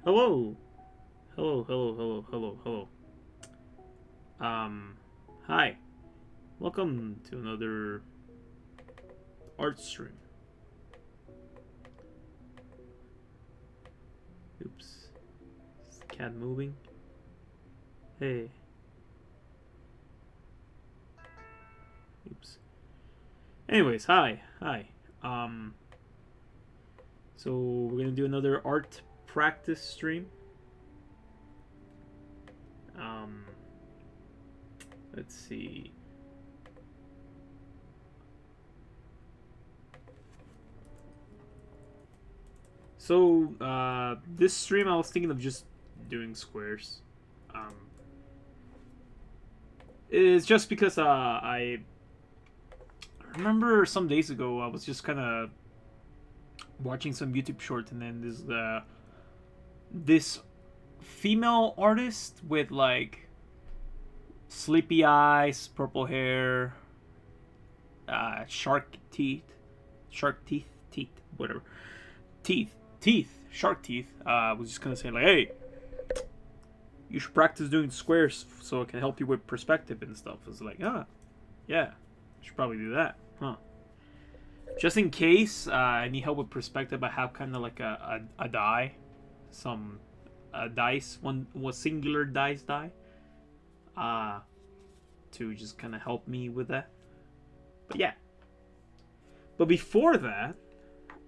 Hello. Hello, hello, hello, hello, hello. Hi. Welcome to another art stream. Oops. Is the cat moving? Hey. Oops. Anyways, hi. Hi. Um, so we're gonna do another art practice stream. Um, let's see. So, this stream I was thinking of just doing squares. Um, it's just because I remember some days ago I was just kind of watching some YouTube shorts, and then this female artist with like sleepy eyes, purple hair, shark teeth, whatever, shark teeth. Was just gonna say like, hey, you should practice doing squares so it can help you with perspective and stuff. It's like, yeah, should probably do that, huh? Just in case I need help with perspective, I have kind of like a die, some dice, one was singular die, uh, to just kind of help me with that. But yeah. But before that,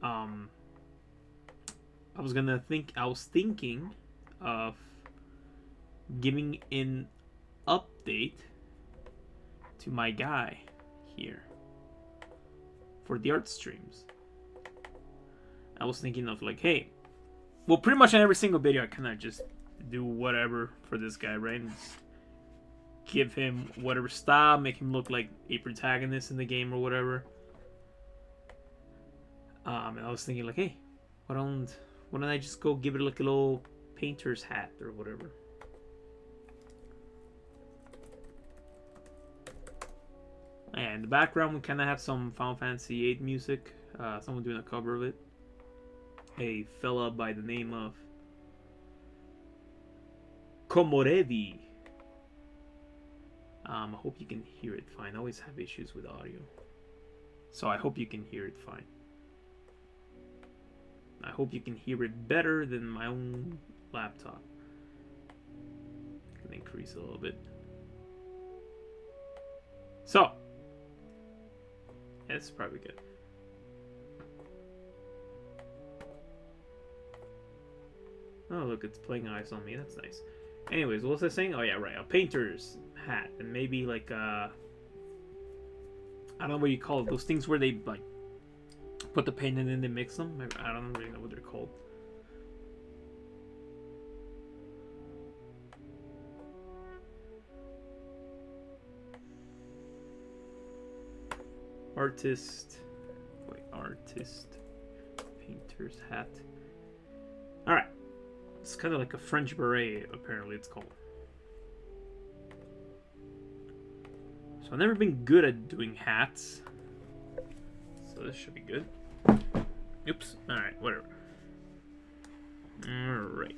um, I was thinking of giving an update to my guy here for the art streams. I was thinking of like, hey, well, pretty much in every single video, I kind of just do whatever for this guy, right? And just give him whatever style, make him look like a protagonist in the game or whatever. And I was thinking like, hey, why don't I just go give it like a little painter's hat or whatever? And in the background, we kind of have some Final Fantasy VIII music. Someone doing a cover of it. A fella by the name of Komorevi. I hope you can hear it fine. I always have issues with audio, so I hope you can hear it fine. I hope you can hear it better than my own laptop. I can increase a little bit. So, yeah, it's probably good. Oh, look, it's playing eyes on me. That's nice. Anyways, what was I saying? Oh, yeah, right. A painter's hat. And maybe, like, I don't know what you call it. Those things where they, like, put the paint in and they mix them. I don't really know what they're called. Artist. Painter's hat. Alright. It's kind of like a French beret, apparently it's called. So I've never been good at doing hats. So this should be good. Oops. Alright, whatever. Alright.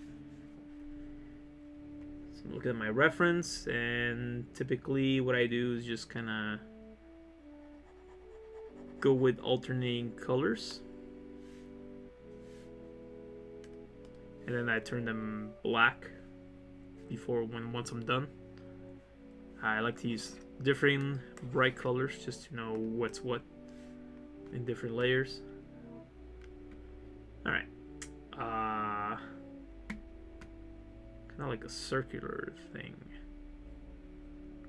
So I'm looking at my reference, and typically what I do is just kind of go with alternating colors. And then I turn them black once I'm done. I like to use different bright colors just to know what's what in different layers. Alright. Kind of like a circular thing.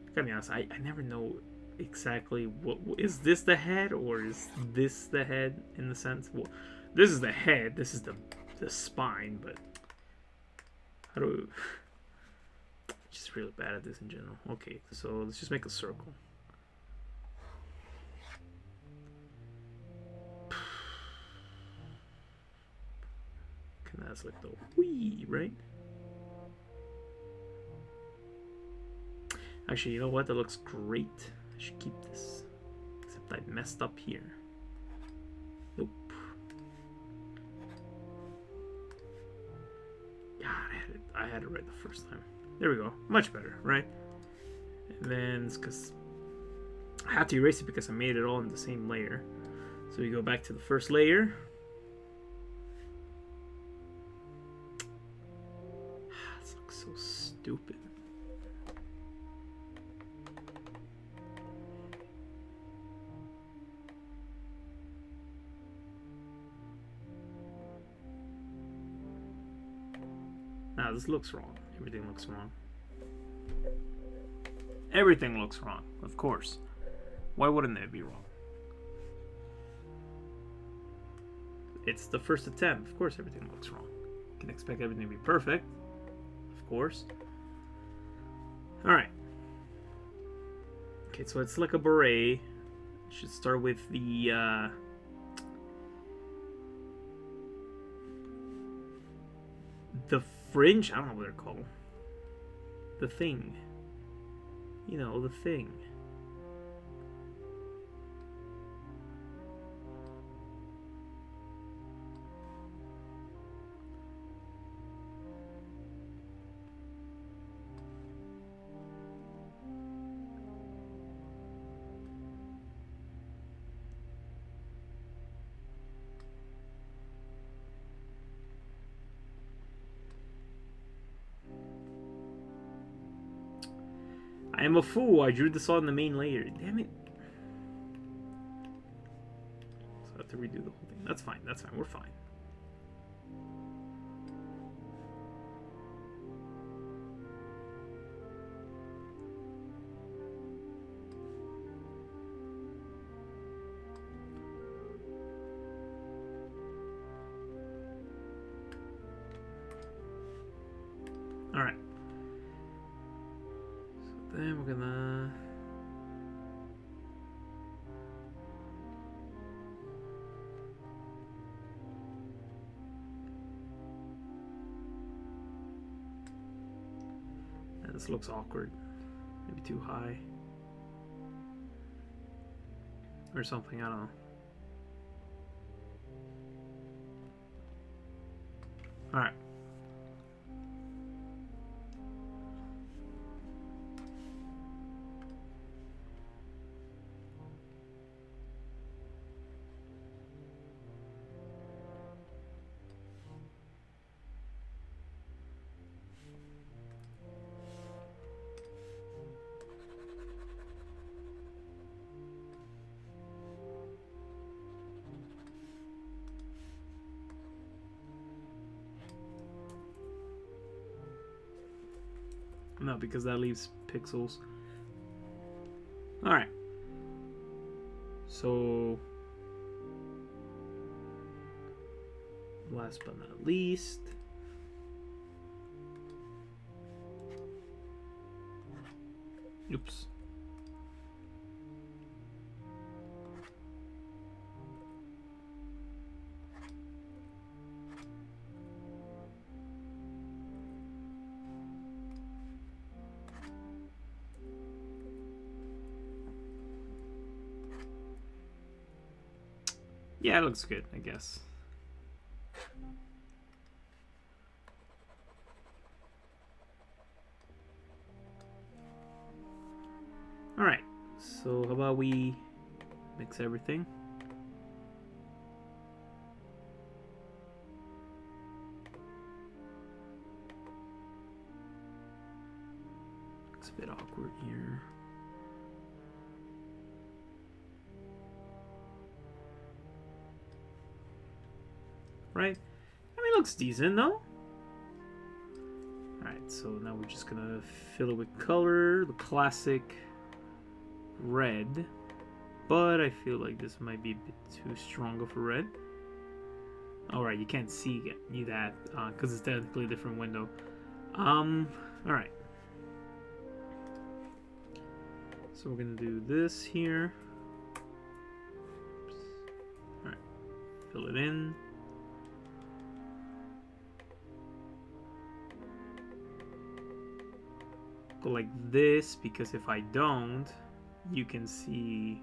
I gotta be honest, I never know exactly what is this the head or is this the head in the sense. Well, this is the head, this is the spine, but how do I'm just really bad at this in general. Okay, so let's just make a circle. Kind of has like the wee, right? Actually, you know what? That looks great. I should keep this. Except I messed up here. Nope. God, I had it right the first time. There we go. Much better, right? And then it's because I had to erase it because I made it all in the same layer. So we go back to the first layer. This looks so stupid. Nah, this looks wrong. Everything looks wrong. Everything looks wrong, of course. Why wouldn't it be wrong? It's the first attempt. Of course everything looks wrong. You can expect everything to be perfect. Of course. Alright. Okay, so it's like a beret. Should start with the fringe? I don't know what they're called. The thing. You know, the thing. I am a fool. I drew this all in the main layer. Damn it. So I have to redo the whole thing. That's fine. That's fine. We're fine. All right. Then we're gonna this looks awkward. Maybe too high. Or something, I don't know. Alright. No, because that leaves pixels. Alright. So, last but not least, oops. Yeah, it looks good, I guess. Alright, so how about we mix everything? Looks a bit awkward here. Right? I mean, it looks decent, no? Alright, so now we're just gonna fill it with color, the classic red. But I feel like this might be a bit too strong of a red. Alright, you can't see that because it's technically a different window. Alright. So we're gonna do this here. Alright, fill it in. Go like this, because if I don't, you can see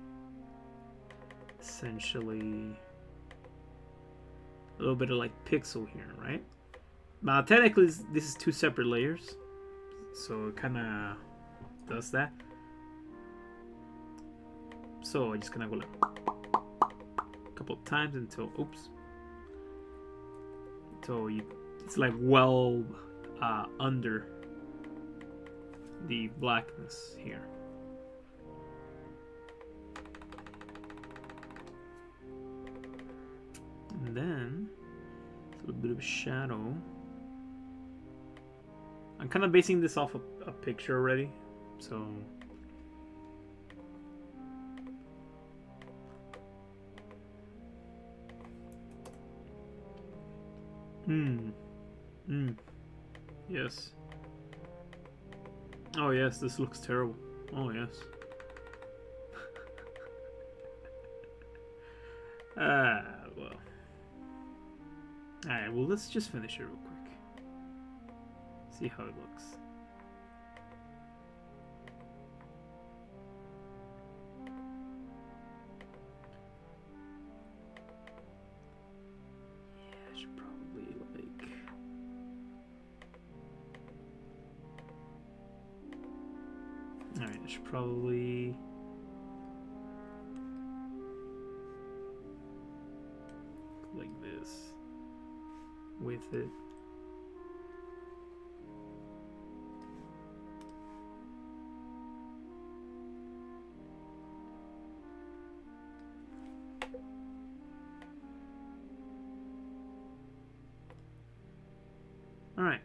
essentially a little bit of like pixel here, right? Technically, this is two separate layers, so it kind of does that. So I'm just gonna go like a couple of times until, oops, until it's like well under the blackness here. And then a little bit of shadow. I'm kind of basing this off a picture already, so yes. Oh yes, this looks terrible. Oh yes. Well. Alright, well let's just finish it real quick. See how it looks. Yeah, I should probably like... Alright, I should probably... like this. With it. All right.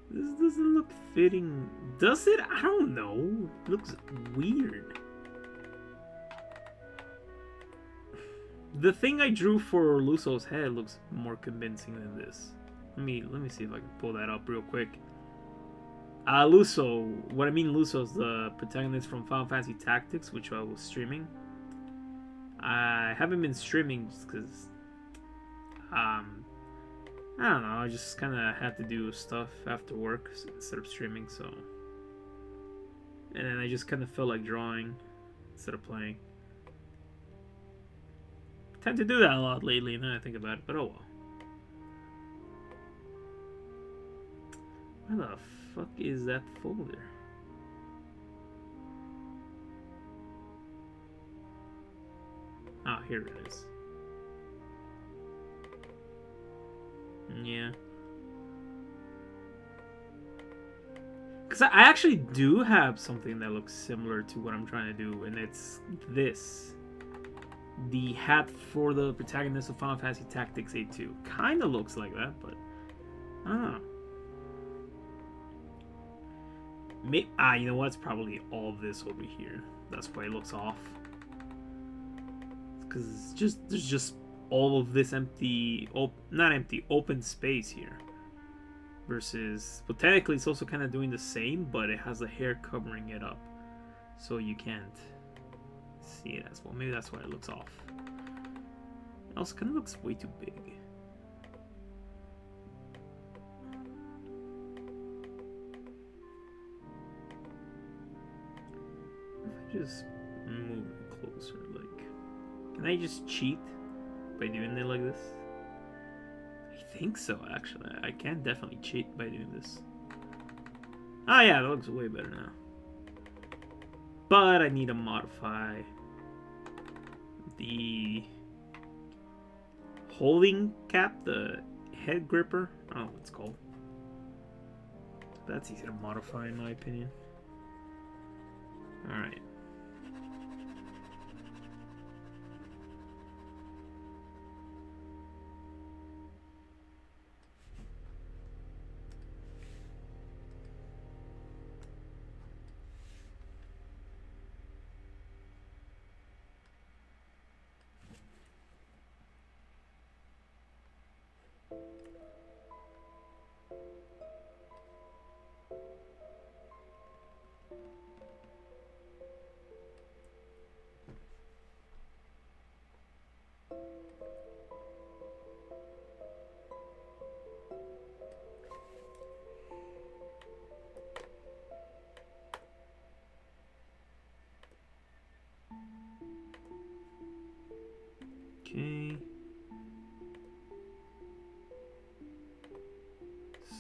This doesn't look fitting. Does it? I don't know. It looks weird. The thing I drew for Luso's head looks more convincing than this. Let me see if I can pull that up real quick. Luso. What I mean, Luso is the protagonist from Final Fantasy Tactics, which I was streaming. I haven't been streaming just because, I don't know. I just kind of had to do stuff after work instead of streaming, so. And then I just kind of felt like drawing instead of playing. I tend to do that a lot lately, now I think about it, but oh well. Where the fuck is that folder? Ah, here it is. Yeah. Because I actually do have something that looks similar to what I'm trying to do, and it's this. The hat for the protagonist of Final Fantasy Tactics A2. Kind of looks like that, but I don't know. You know what? It's probably all this over here. That's why it looks off. Because there's just all of this empty, not empty, open space here. Versus, well, technically it's also kind of doing the same, but it has the hair covering it up, so you can't see it as well. Maybe that's why it looks off. It also kind of looks way too big. If I just move it closer, like, can I just cheat by doing it like this? I think so, actually. I can definitely cheat by doing this. Oh yeah, that looks way better now. But I need to modify the holding cap, the head gripper. I don't know what it's called. That's easy to modify in my opinion. Alright.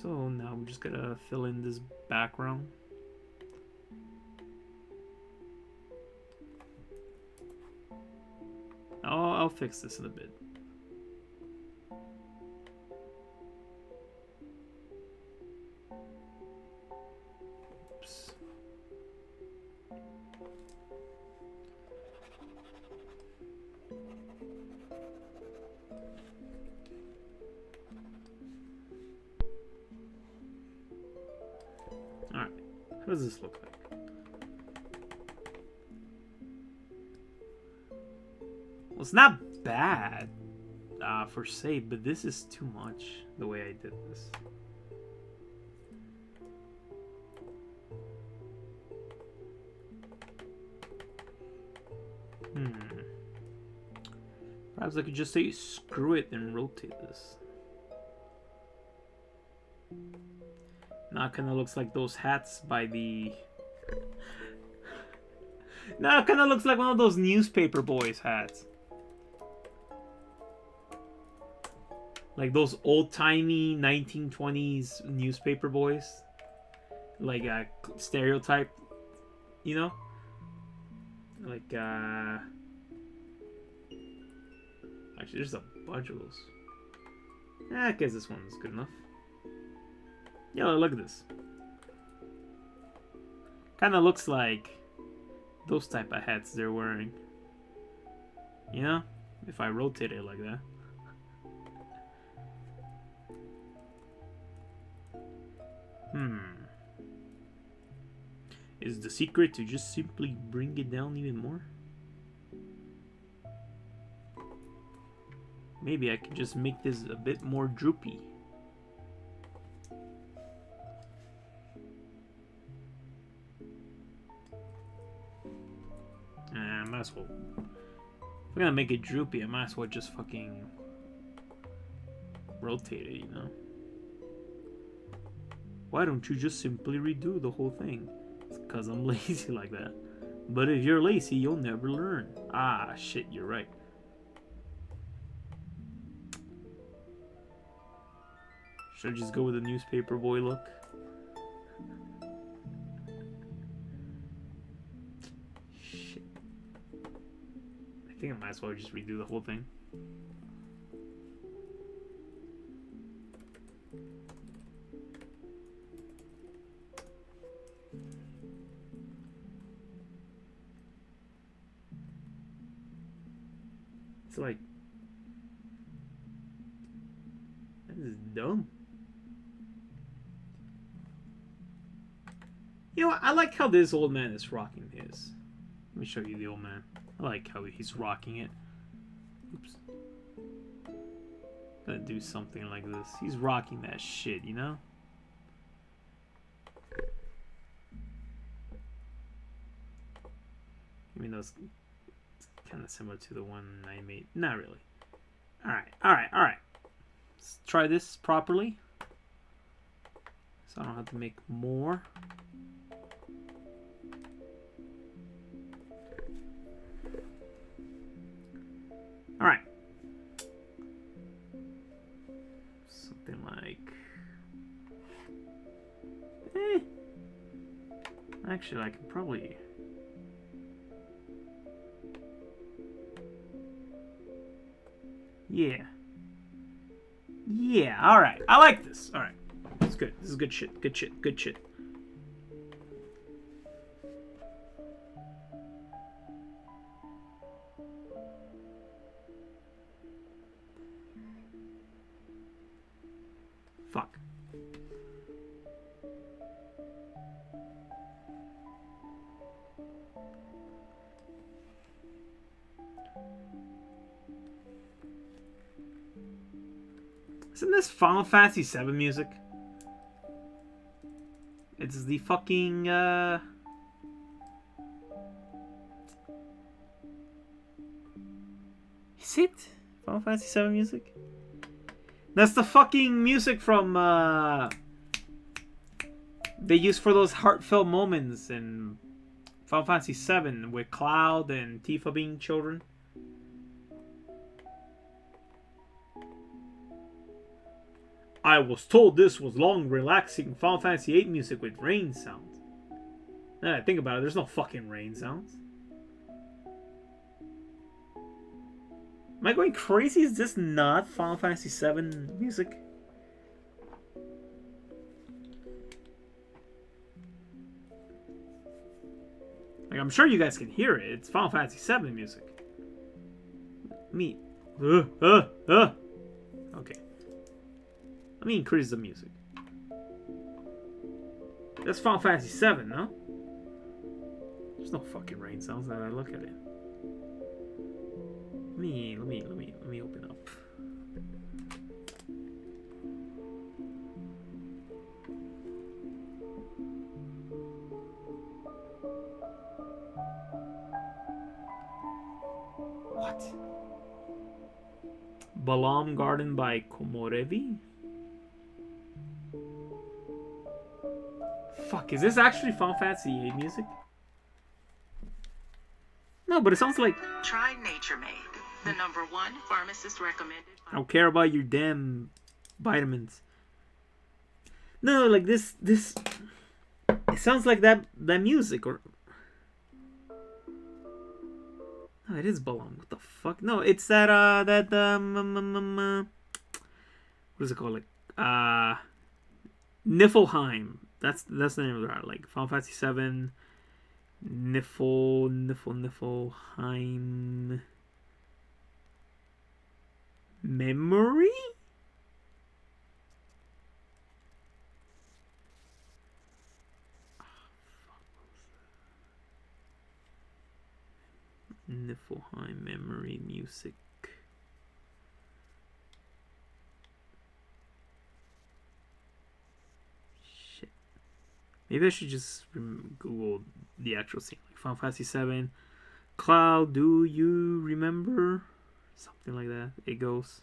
So now we're just gonna fill in this background. I'll fix this in a bit. Oops. Alright, how does this look like? Well, it's not bad for save, but this is too much the way I did this. Perhaps I could just say screw it and rotate this. Now it kind of looks like those hats by the... Now it kind of looks like one of those newspaper boys hats. Like those old-timey 1920s newspaper boys. Like a stereotype, you know? Like, actually, there's a bunch of those. I guess this one's good enough. Yeah, look at this. Kind of looks like those type of hats they're wearing. You know? If I rotate it like that. Is the secret to just simply bring it down even more? Maybe I could just make this a bit more droopy. I might as well. If we're gonna make it droopy, I might as well just fucking rotate it, you know? Why don't you just simply redo the whole thing? It's because I'm lazy like that. But if you're lazy, you'll never learn. Ah, shit, you're right. Should I just go with the newspaper boy look? Shit. I think I might as well just redo the whole thing. It's like... This is dumb. You know what? I like how this old man is rocking his. Let me show you the old man. I like how he's rocking it. Oops. Gonna do something like this. He's rocking that shit, you know? Even though it's kind of similar to the one I made. Not really. Alright, alright, alright. Let's try this properly. So I don't have to make more. Alright. Something like... Actually, I could probably... Yeah. Yeah, alright. I like this. Alright. It's good. This is good shit. Good shit. Good shit. Fuck. Isn't this Final Fantasy VII music? It's the fucking, Is it? Final Fantasy VII music? That's the fucking music from, they use for those heartfelt moments in Final Fantasy VII with Cloud and Tifa being children. I was told this was long, relaxing Final Fantasy VIII music with rain sounds. Now that I think about it, there's no fucking rain sounds. Am I going crazy? Is this not Final Fantasy VII music? Like, I'm sure you guys can hear it. It's Final Fantasy VII music. Me. Okay. Let me increase the music. That's Final Fantasy VII, no? There's no fucking rain sounds now that I look at it. Let me open up. What? Balam Garden by Komorebi? Fuck, is this actually Final Fantasy VIII music? No, but it sounds like... Try Nature Made, the #1 pharmacist recommended. I don't care about your damn vitamins. No, like this... It sounds like that music, or... No, it is Balam. What the fuck? No, it's that, what is it called? Like, Niflheim. That's the name of it. Like, Final Fantasy VII... Niflheim memory? Niflheim memory music. Shit. Maybe I should just Google the actual scene. Like Final Fantasy VII. Cloud, do you remember? Something like that. It goes.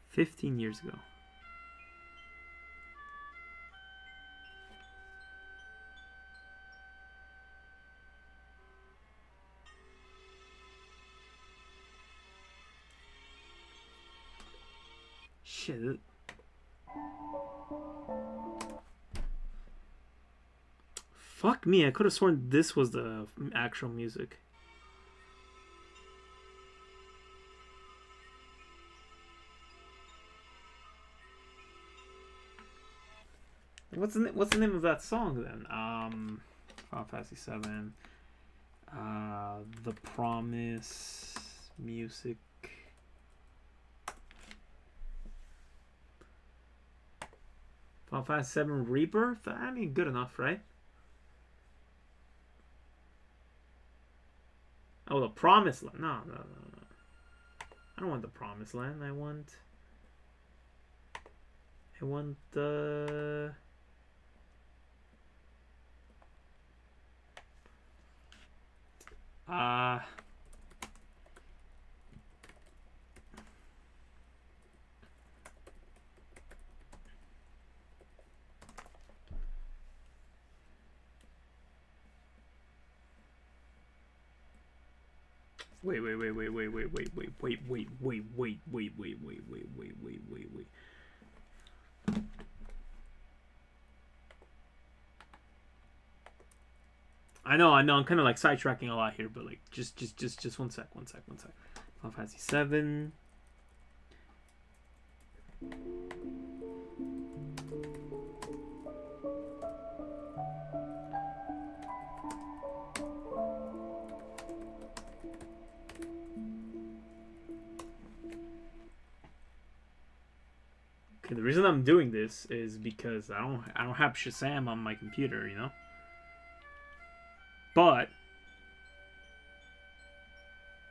"15 years ago." Shit. Fuck me, I could have sworn this was the actual music. What's the name of that song then? Final Fantasy VII. The Promise music. Final Fantasy VII Rebirth? I mean, good enough, right? Oh, the Promised Land. No. I don't want the Promised Land. I want the... Wait. I know. I'm kind of like sidetracking a lot here, but like, just one sec. Final Fantasy VII. Okay, the reason I'm doing this is because I don't have Shazam on my computer, you know. But,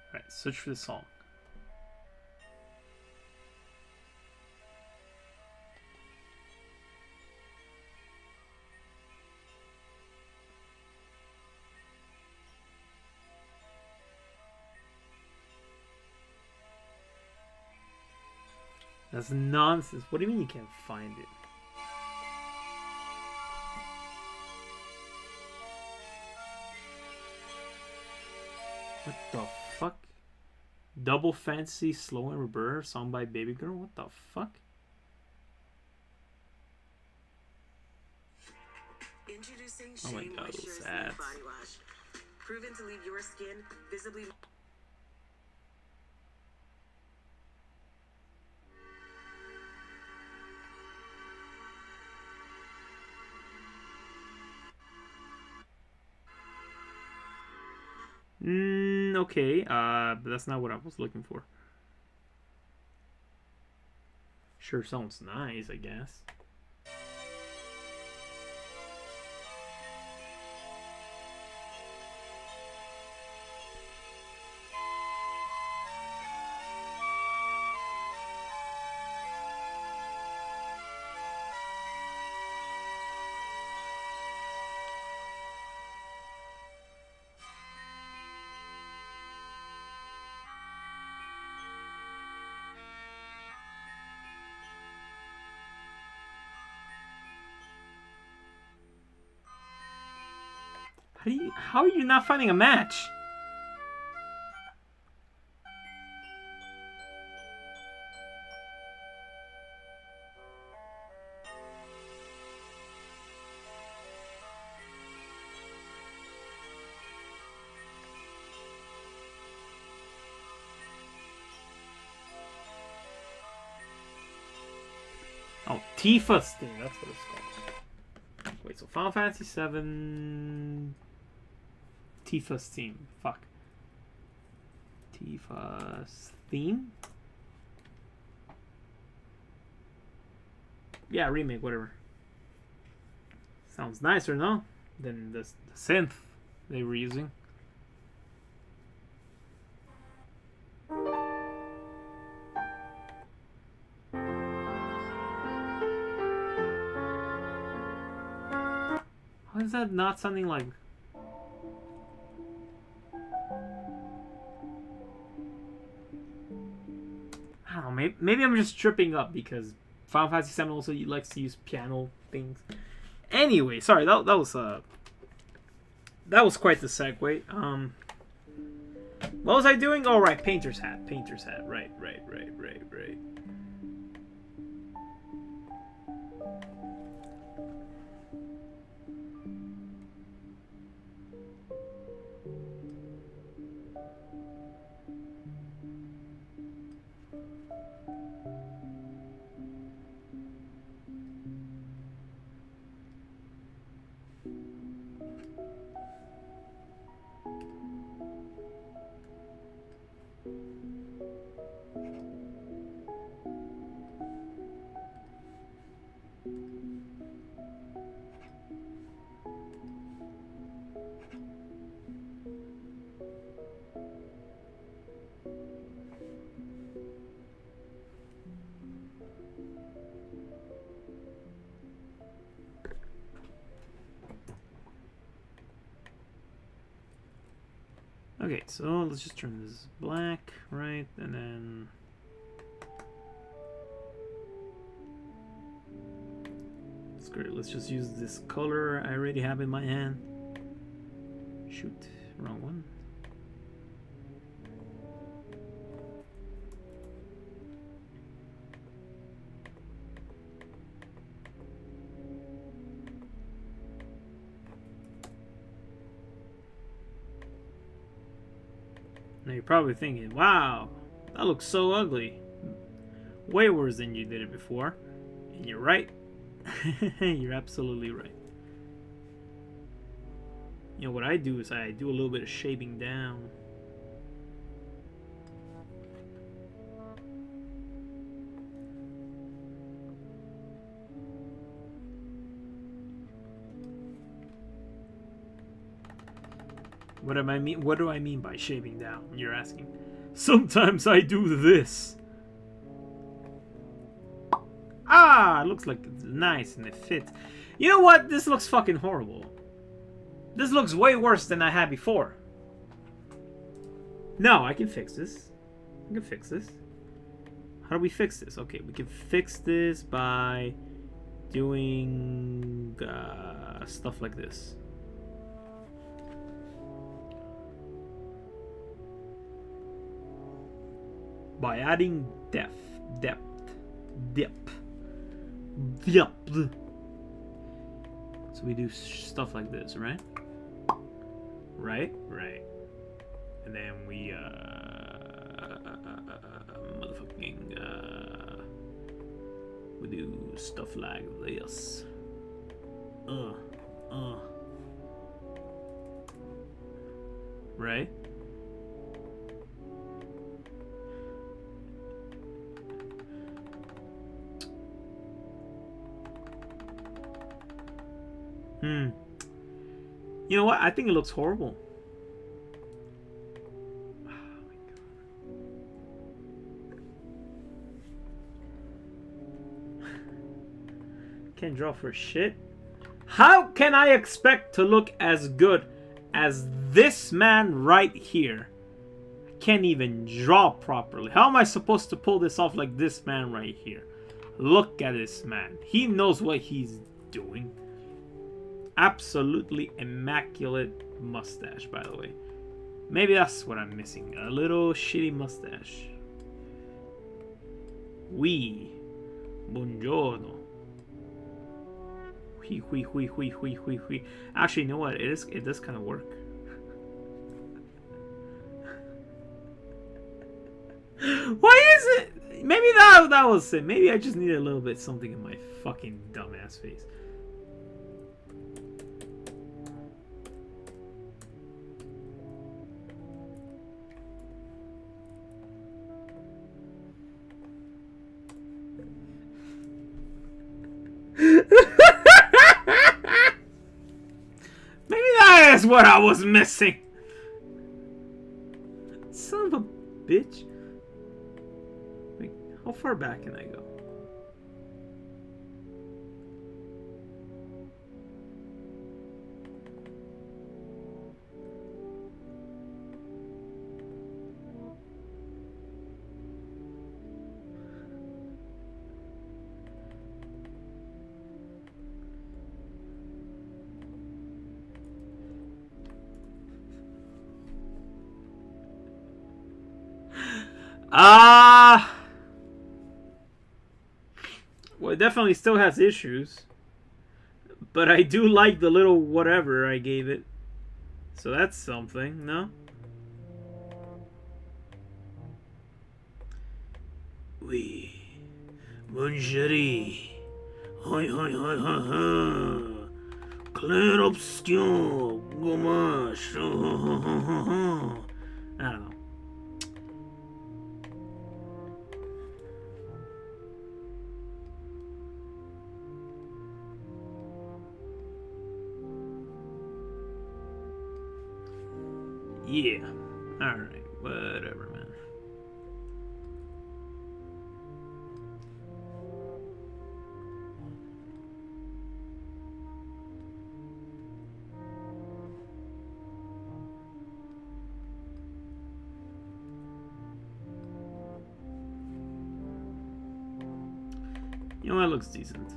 alright, search for the song. That's nonsense. What do you mean you can't find it? What the fuck? Double Fantasy Slow and Rebirth, song by Baby Girl? What the fuck? Introducing Oh my Shea god, those Moisture ads. Body Wash. Proven to leave your skin visibly. Okay, but that's not what I was looking for. Sure sounds nice, I guess. How are you not finding a match? Oh, Tifa's thing, that's what it's called. Wait, so Final Fantasy VII... Tifa's theme. Fuck. Tifa's theme? Yeah, remake, whatever. Sounds nicer, no? Than the synth they were using. How is that not something like... I don't know, maybe I'm just tripping up because Final Fantasy VII also likes to use piano things. Anyway, sorry, that was quite the segue. What was I doing? Oh, right, Painter's Hat. Right. Okay, so let's just turn this black, right, and then... Screw it, let's just use this color I already have in my hand. Shoot, wrong one. Now you're probably thinking, wow, that looks so ugly. Way worse than you did it before. And you're right. You're absolutely right. You know, what I do is I do a little bit of shading down. What do I mean by shaving down? You're asking. Sometimes I do this. Ah, it looks like it's nice and it fits. You know what? This looks fucking horrible. This looks way worse than I had before. No, I can fix this. I can fix this. How do we fix this? Okay, we can fix this by doing stuff like this. by adding depth. So we do stuff like this, right? Right. And then we motherfucking we do stuff like this. Right? You know what? I think it looks horrible. Oh my god. Can't draw for shit. How can I expect to look as good as this man right here? I can't even draw properly. How am I supposed to pull this off like this man right here? Look at this man. He knows what he's doing. Absolutely immaculate mustache, by the way. Maybe that's what I'm missing. A little shitty mustache. Buongiorno. Actually, you know what? It does kind of work. Why is it? Maybe that was it. Maybe I just needed a little bit something in my fucking dumbass face. Maybe that is what I was missing. Son of a bitch. Wait, how far back can I go? Well, it definitely still has issues. But I do like the little whatever I gave it. So that's something, no? Oui. Mon chéri. Hi, hi, hi, hi, hi. Clair obscur. Gommage. I don't know. Yeah. Alright. Whatever, man. You know what? It looks decent.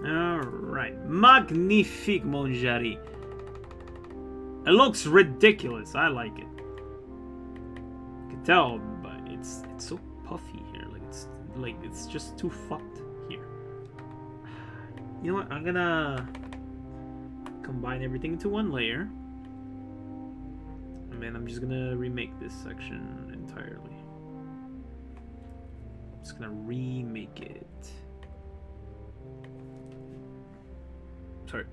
Alright. Magnifique, mon chéri. It looks ridiculous. I like it. You can tell, but it's so puffy here. Like it's just too fucked here. You know what? I'm gonna combine everything into one layer. And then I'm just gonna remake this section entirely. I'm just gonna remake it. Sorry.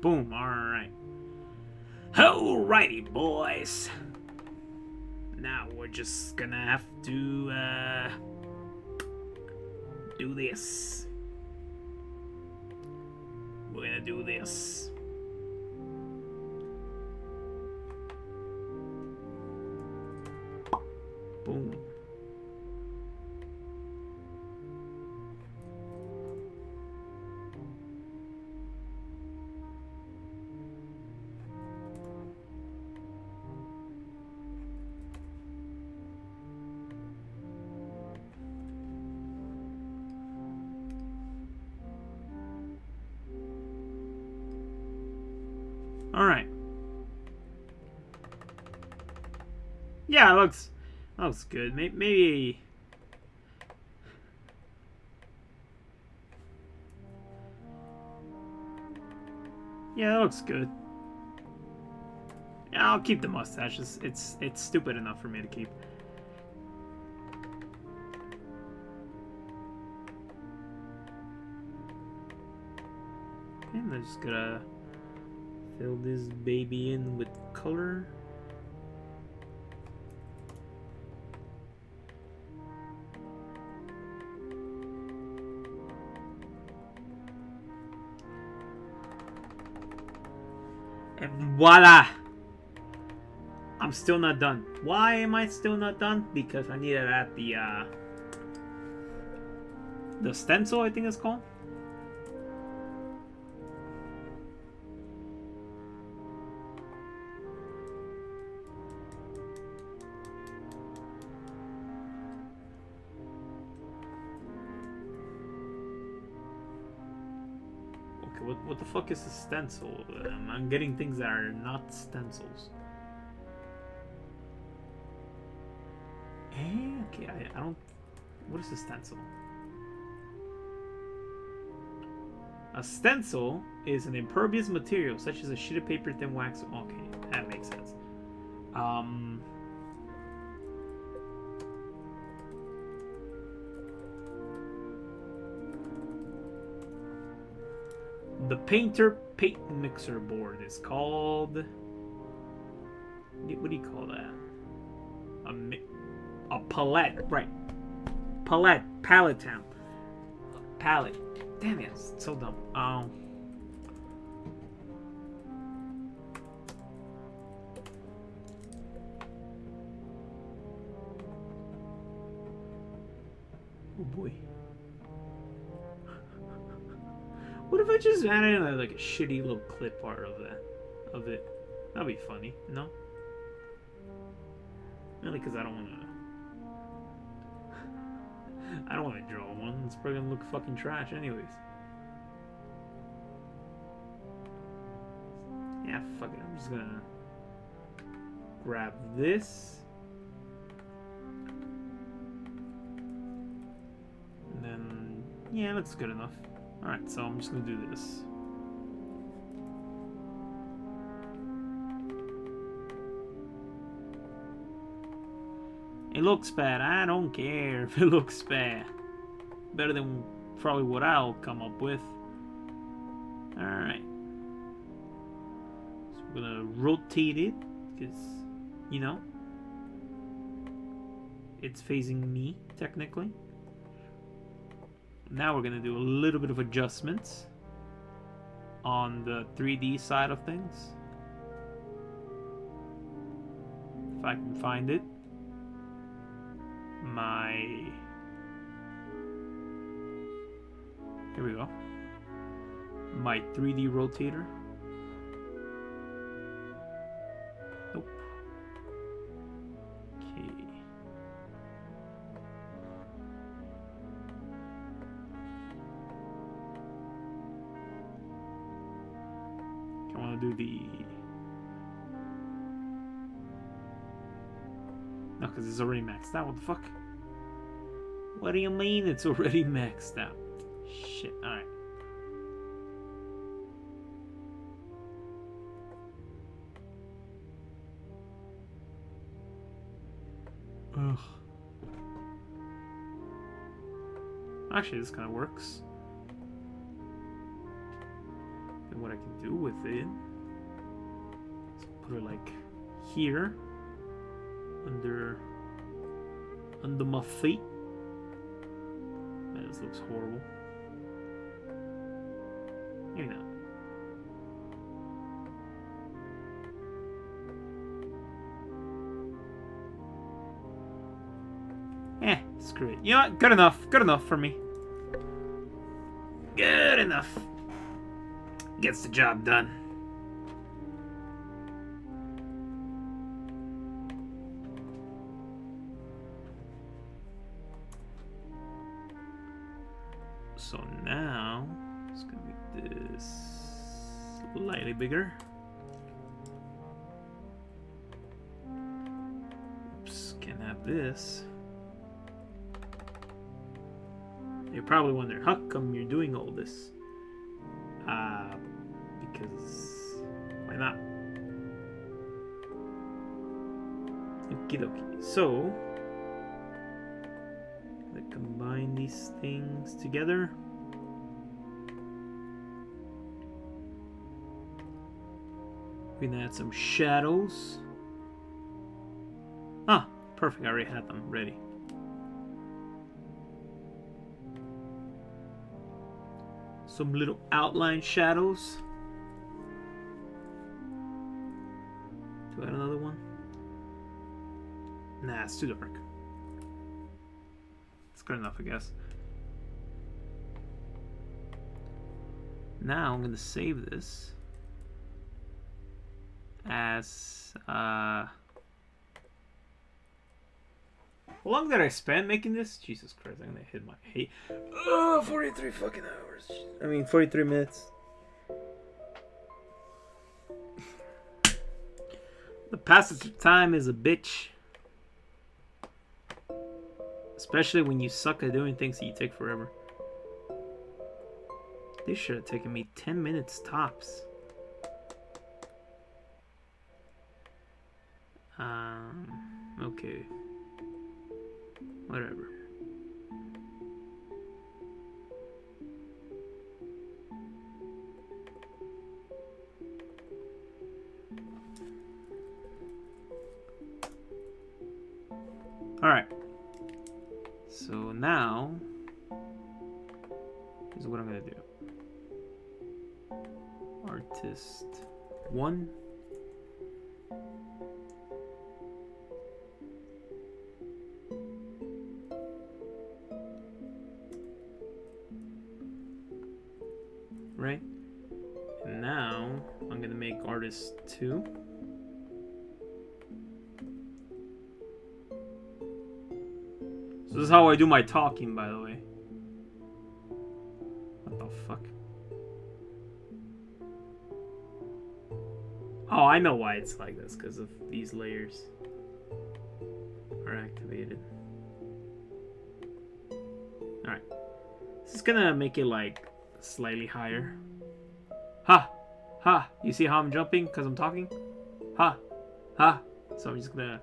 Boom, alright. Alrighty, boys. Now we're just gonna have to do this. We're gonna do this. Boom. All right. Yeah, it looks good. Maybe. Yeah, it looks good. Yeah, I'll keep the mustache. It's stupid enough for me to keep. And I'm just gonna fill this baby in with color. And voila! I'm still not done. Why am I still not done? Because I need to add the stencil, I think it's called. What the fuck is a stencil? I'm getting things that are not stencils. Okay, I don't... What is a stencil? A stencil is an impervious material, such as a sheet of paper, thin wax... Okay, that makes sense. The painter paint mixer board is called... What do you call that? A palette, right. Palette town. Palette. Damn it, it's so dumb. Oh boy. What if I just added like a shitty little clip art of it? That'd be funny, no? Mainly because I don't want to draw one. It's probably gonna look fucking trash anyways. Yeah, fuck it. I'm just gonna grab this. And then, yeah, that's good enough. Alright, so I'm just gonna do this. It looks bad. I don't care if it looks bad. Better than probably what I'll come up with. Alright. So we're gonna rotate it because, you know, it's facing me, technically. Now we're gonna do a little bit of adjustments on the 3D side of things. If I can find it. my... Here we go. My 3D rotator. Nope. Okay. I want to do the... No, because it's already maxed out. What the fuck? What do you mean it's already maxed out? Shit, alright. Ugh. Actually, this kind of works. And what I can do with it is put it like here, under my feet. Man, this looks horrible. Maybe not. Screw it. You know what? Good enough. Good enough for me. Good enough. Gets the job done. So now it's gonna make this slightly bigger. Oops, can't have this. You're probably wondering, how come you're doing all this? Because why not? Okie dokie. So, let's combine these things together. We can add some shadows. Ah, perfect. I already had them ready. Some little outline shadows. Do I add another one? Nah, it's too dark. It's good enough, I guess. Now I'm going to save this as... How long did I spend making this? Jesus Christ, I'm gonna hit my hate. 43 fucking hours. I mean, 43 minutes. The passage of time is a bitch. Especially when you suck at doing things that you take forever. This should have taken me 10 minutes tops. Okay. Whatever. Alright. So now, here's what I'm going to do. Artist 1. Right? And now I'm gonna make artist 2. So this is how I do my talking, by the way. What the fuck? Oh, I know why it's like this, because of these layers are activated. Alright. This is gonna make it like slightly higher. Ha! Ha! You see how I'm jumping because I'm talking? Ha! Ha! So I'm just gonna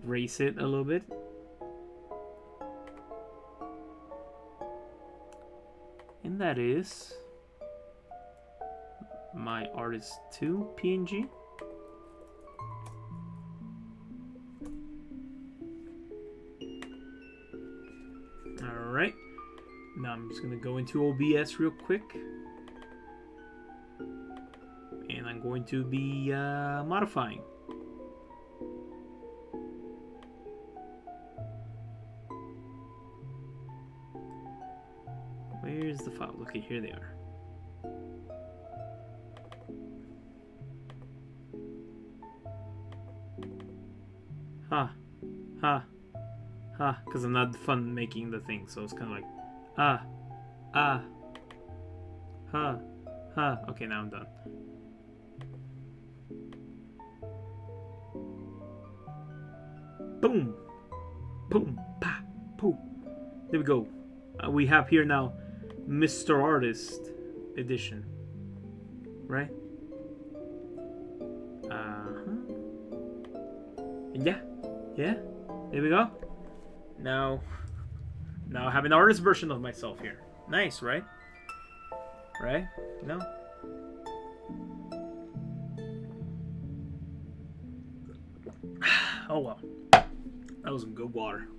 raise it a little bit. And that is my artist 2 PNG. Alright. Now I'm just going to go into OBS real quick. And I'm going to be modifying. Where's the files? Okay, here they are. Ha. Ha. Ha. Because I'm not fun making the thing, so it's kind of like... Ah. Ah. Ha. Ha. Okay, now I'm done. Boom. Boom. Pa. Poo. There we go. We have here now Mr. Artist edition. Right? Yeah. Yeah. There we go. Now I have an artist version of myself here. Nice, right? Right? No? Oh well. That was some good water.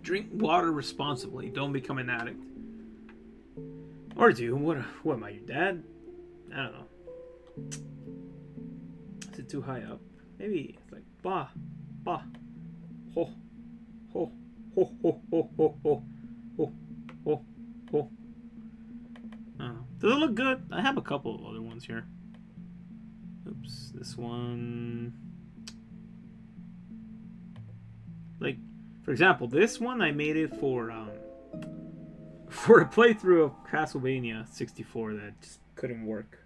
Drink water responsibly. Don't become an addict. Or do. What am I, your dad? I don't know. Is it too high up? Maybe it's like ba, ba, ho, ho, ho, ho, ho, ho, ho, ho, ho, ho. Does it look good? I have a couple of other ones here. Oops, this one. Like, for example, this one I made it for a playthrough of Castlevania 64 that just couldn't work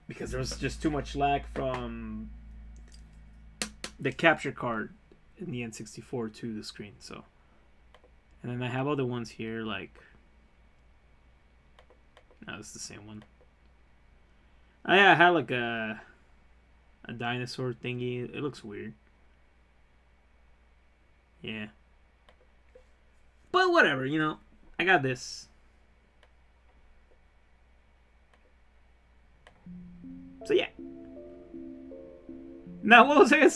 because there was just too much lag from the capture card in the N64 to the screen. So, and then I have other ones here like. No, it's the same one. Oh yeah, I had like a dinosaur thingy. It looks weird. Yeah. But whatever, you know. I got this. So yeah. Now what did I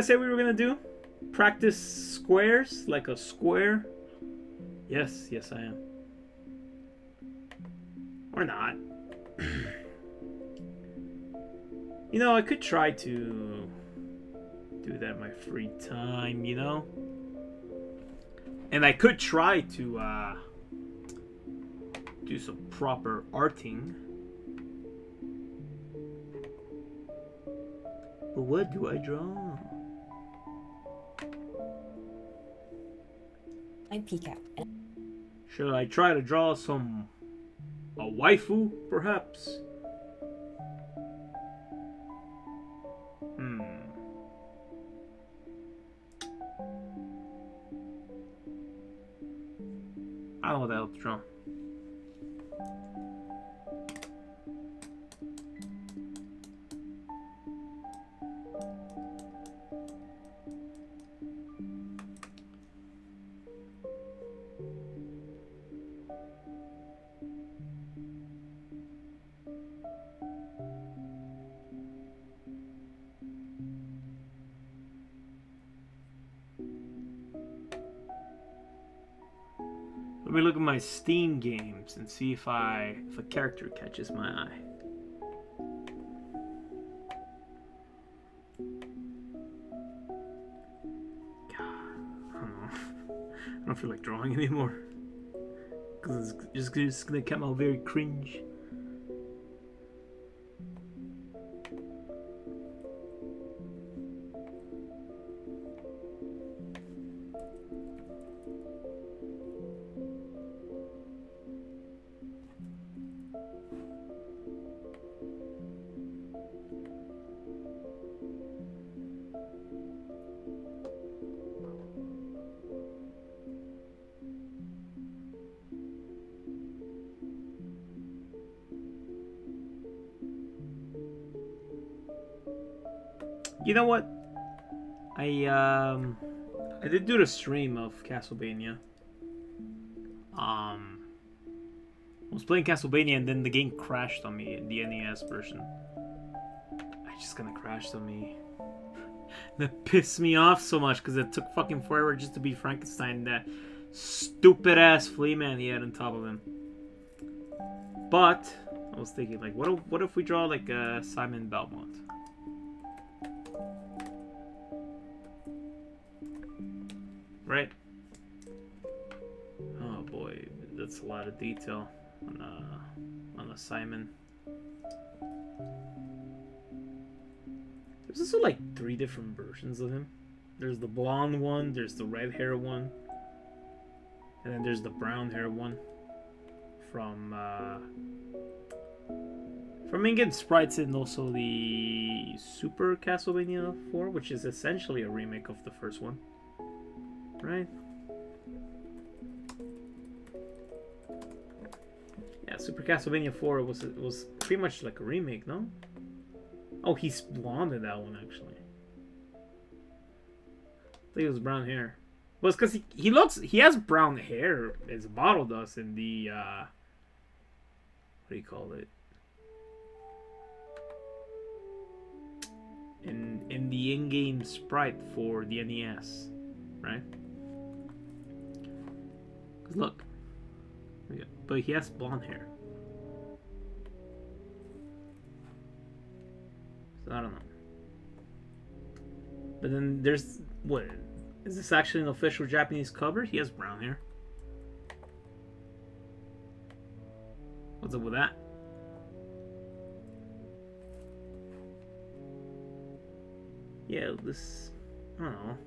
say we were gonna do? Practice squares? Like a square? Yes, yes I am. Or not. You know, I could try to do that in my free time, you know? And I could try to do some proper arting. But what do I draw? I'm PCAP. Should I try to draw a waifu, perhaps? I don't know what the hell to draw. Let me look at my Steam games and see if a character catches my eye. God, I don't know. I don't feel like drawing anymore. Because it's just gonna come out very cringe. You know what? I did do the stream of Castlevania. I was playing Castlevania and then the game crashed on me, the NES version. It just kinda crashed on me. That pissed me off so much because it took fucking forever just to beat Frankenstein, that stupid ass flea man he had on top of him. But I was thinking, like, what if we draw like Simon Belmont? Right? Oh boy, the that's a lot of detail on a Simon. There's also like 3 different versions of him. There's the blonde one, there's the red hair one, and then there's the brown hair one from Ingen Sprites, and also the Super Castlevania 4, which is essentially a remake of the first one, right? Yeah, Super Castlevania 4 was pretty much like a remake, no? Oh, he's blonde in that one, actually. I think it was brown hair. Well, it's because he has brown hair, as Bottle does in the what do you call it? In the in-game sprite for the NES, right? Look, yeah, but he has blonde hair. So I don't know. But then there's what? Is this actually an official Japanese cover? He has brown hair. What's up with that? Yeah, this... I don't know.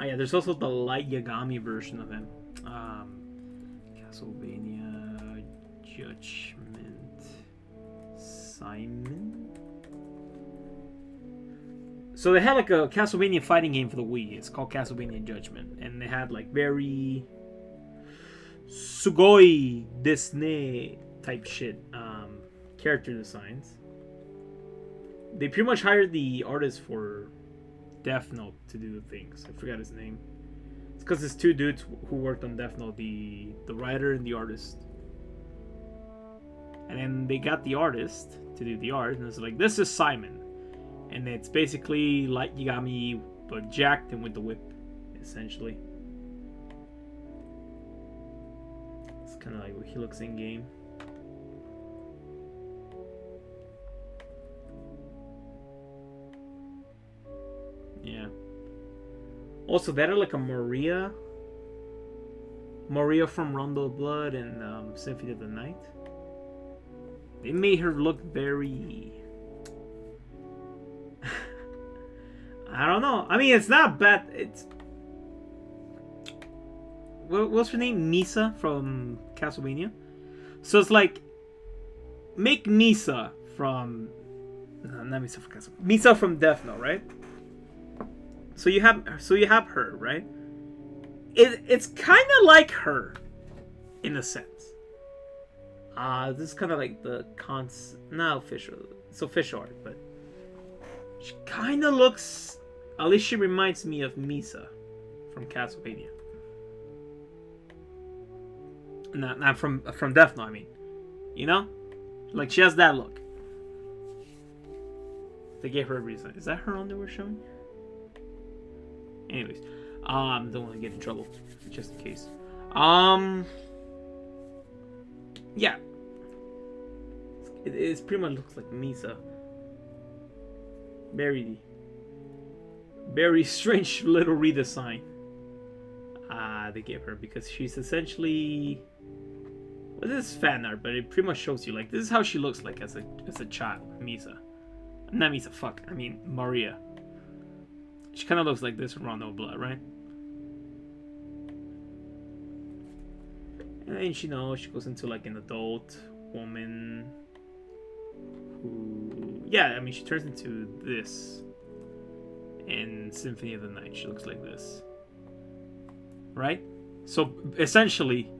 Oh yeah, there's also the Light Yagami version of him. Castlevania Judgment Simon. So they had like a Castlevania fighting game for the Wii. It's called Castlevania Judgment, and they had like very sugoi Disney type shit character designs. They pretty much hired the artist for Death Note to do the things. I forgot his name. It's because it's 2 dudes who worked on Death Note, the writer and the artist. And then they got the artist to do the art, and it's like, this is Simon. And it's basically Light Yagami, but jacked and with the whip, essentially. It's kind of like what he looks in game. Yeah. Also, that are like a Maria from Rondo of Blood and Symphony of the Night. They made her look very... I don't know. I mean, it's not bad. It's... What's her name? Misa from Castlevania. So it's like... Make Misa from... No, not Misa from Castlevania. Misa from Death Note, right? So you have her, right? It's kind of like her, in a sense. This is kind of like the not official. It's official art, but she kind of looks. At least she reminds me of Misa from Castlevania. Not from Death Note. I mean, you know, like she has that look. They gave her a reason. Is that her underwear showing? Anyways, don't want to get in trouble, just in case. Yeah, it pretty much looks like Misa. Very strange little redesign. They gave her because she's essentially. Well, this is fan art, but it pretty much shows you like this is how she looks like as a child, Misa. Not Misa. Fuck. I mean Maria. She kind of looks like this from Rondo of Blood, right? And then she goes into like an adult woman who, yeah, I mean, she turns into this in Symphony of the Night. She looks like this, right? So essentially,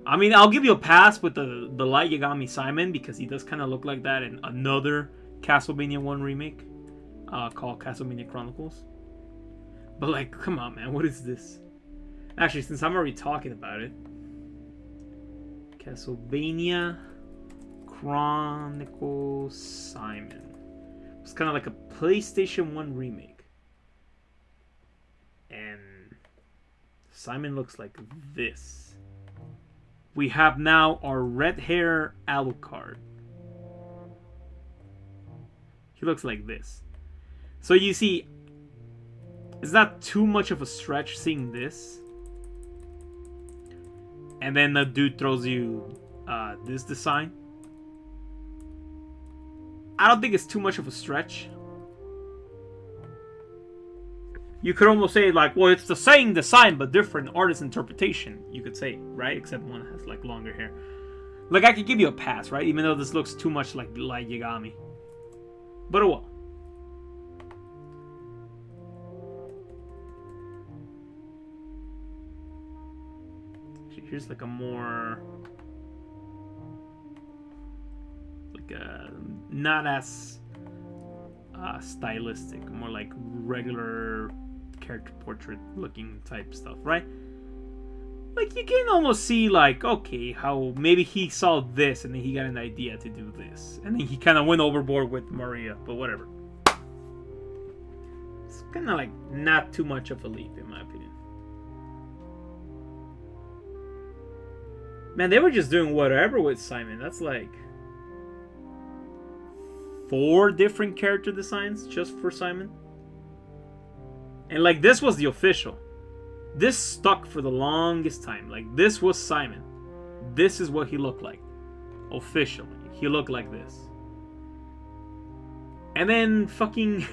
I mean, I'll give you a pass with the Light Yagami Simon because he does kind of look like that in another Castlevania 1 remake. Called Castlevania Chronicles. But like, come on, man, what is this? Actually, since I'm already talking about it, Castlevania Chronicles Simon. It's kind of like a PlayStation 1 remake. And Simon looks like this. We have now our red hair Alucard. He looks like this. So you see, it's not too much of a stretch seeing this. And then the dude throws you this design. I don't think it's too much of a stretch. You could almost say like, well, it's the same design but different artist interpretation. You could say, right? Except one has like longer hair. Like I could give you a pass, right? Even though this looks too much like Light Yagami. But oh well. Here's like a more like a not as stylistic, more like regular character portrait looking type stuff, right? Like you can almost see like, okay, how maybe he saw this and then he got an idea to do this, and then he kind of went overboard with Maria, but whatever. It's kind of like not too much of a leap in my opinion. Man, they were just doing whatever with Simon. That's like 4 different character designs just for Simon. And like this was the official. This stuck for the longest time. Like this was Simon. This is what he looked like. Officially. He looked like this. And then fucking...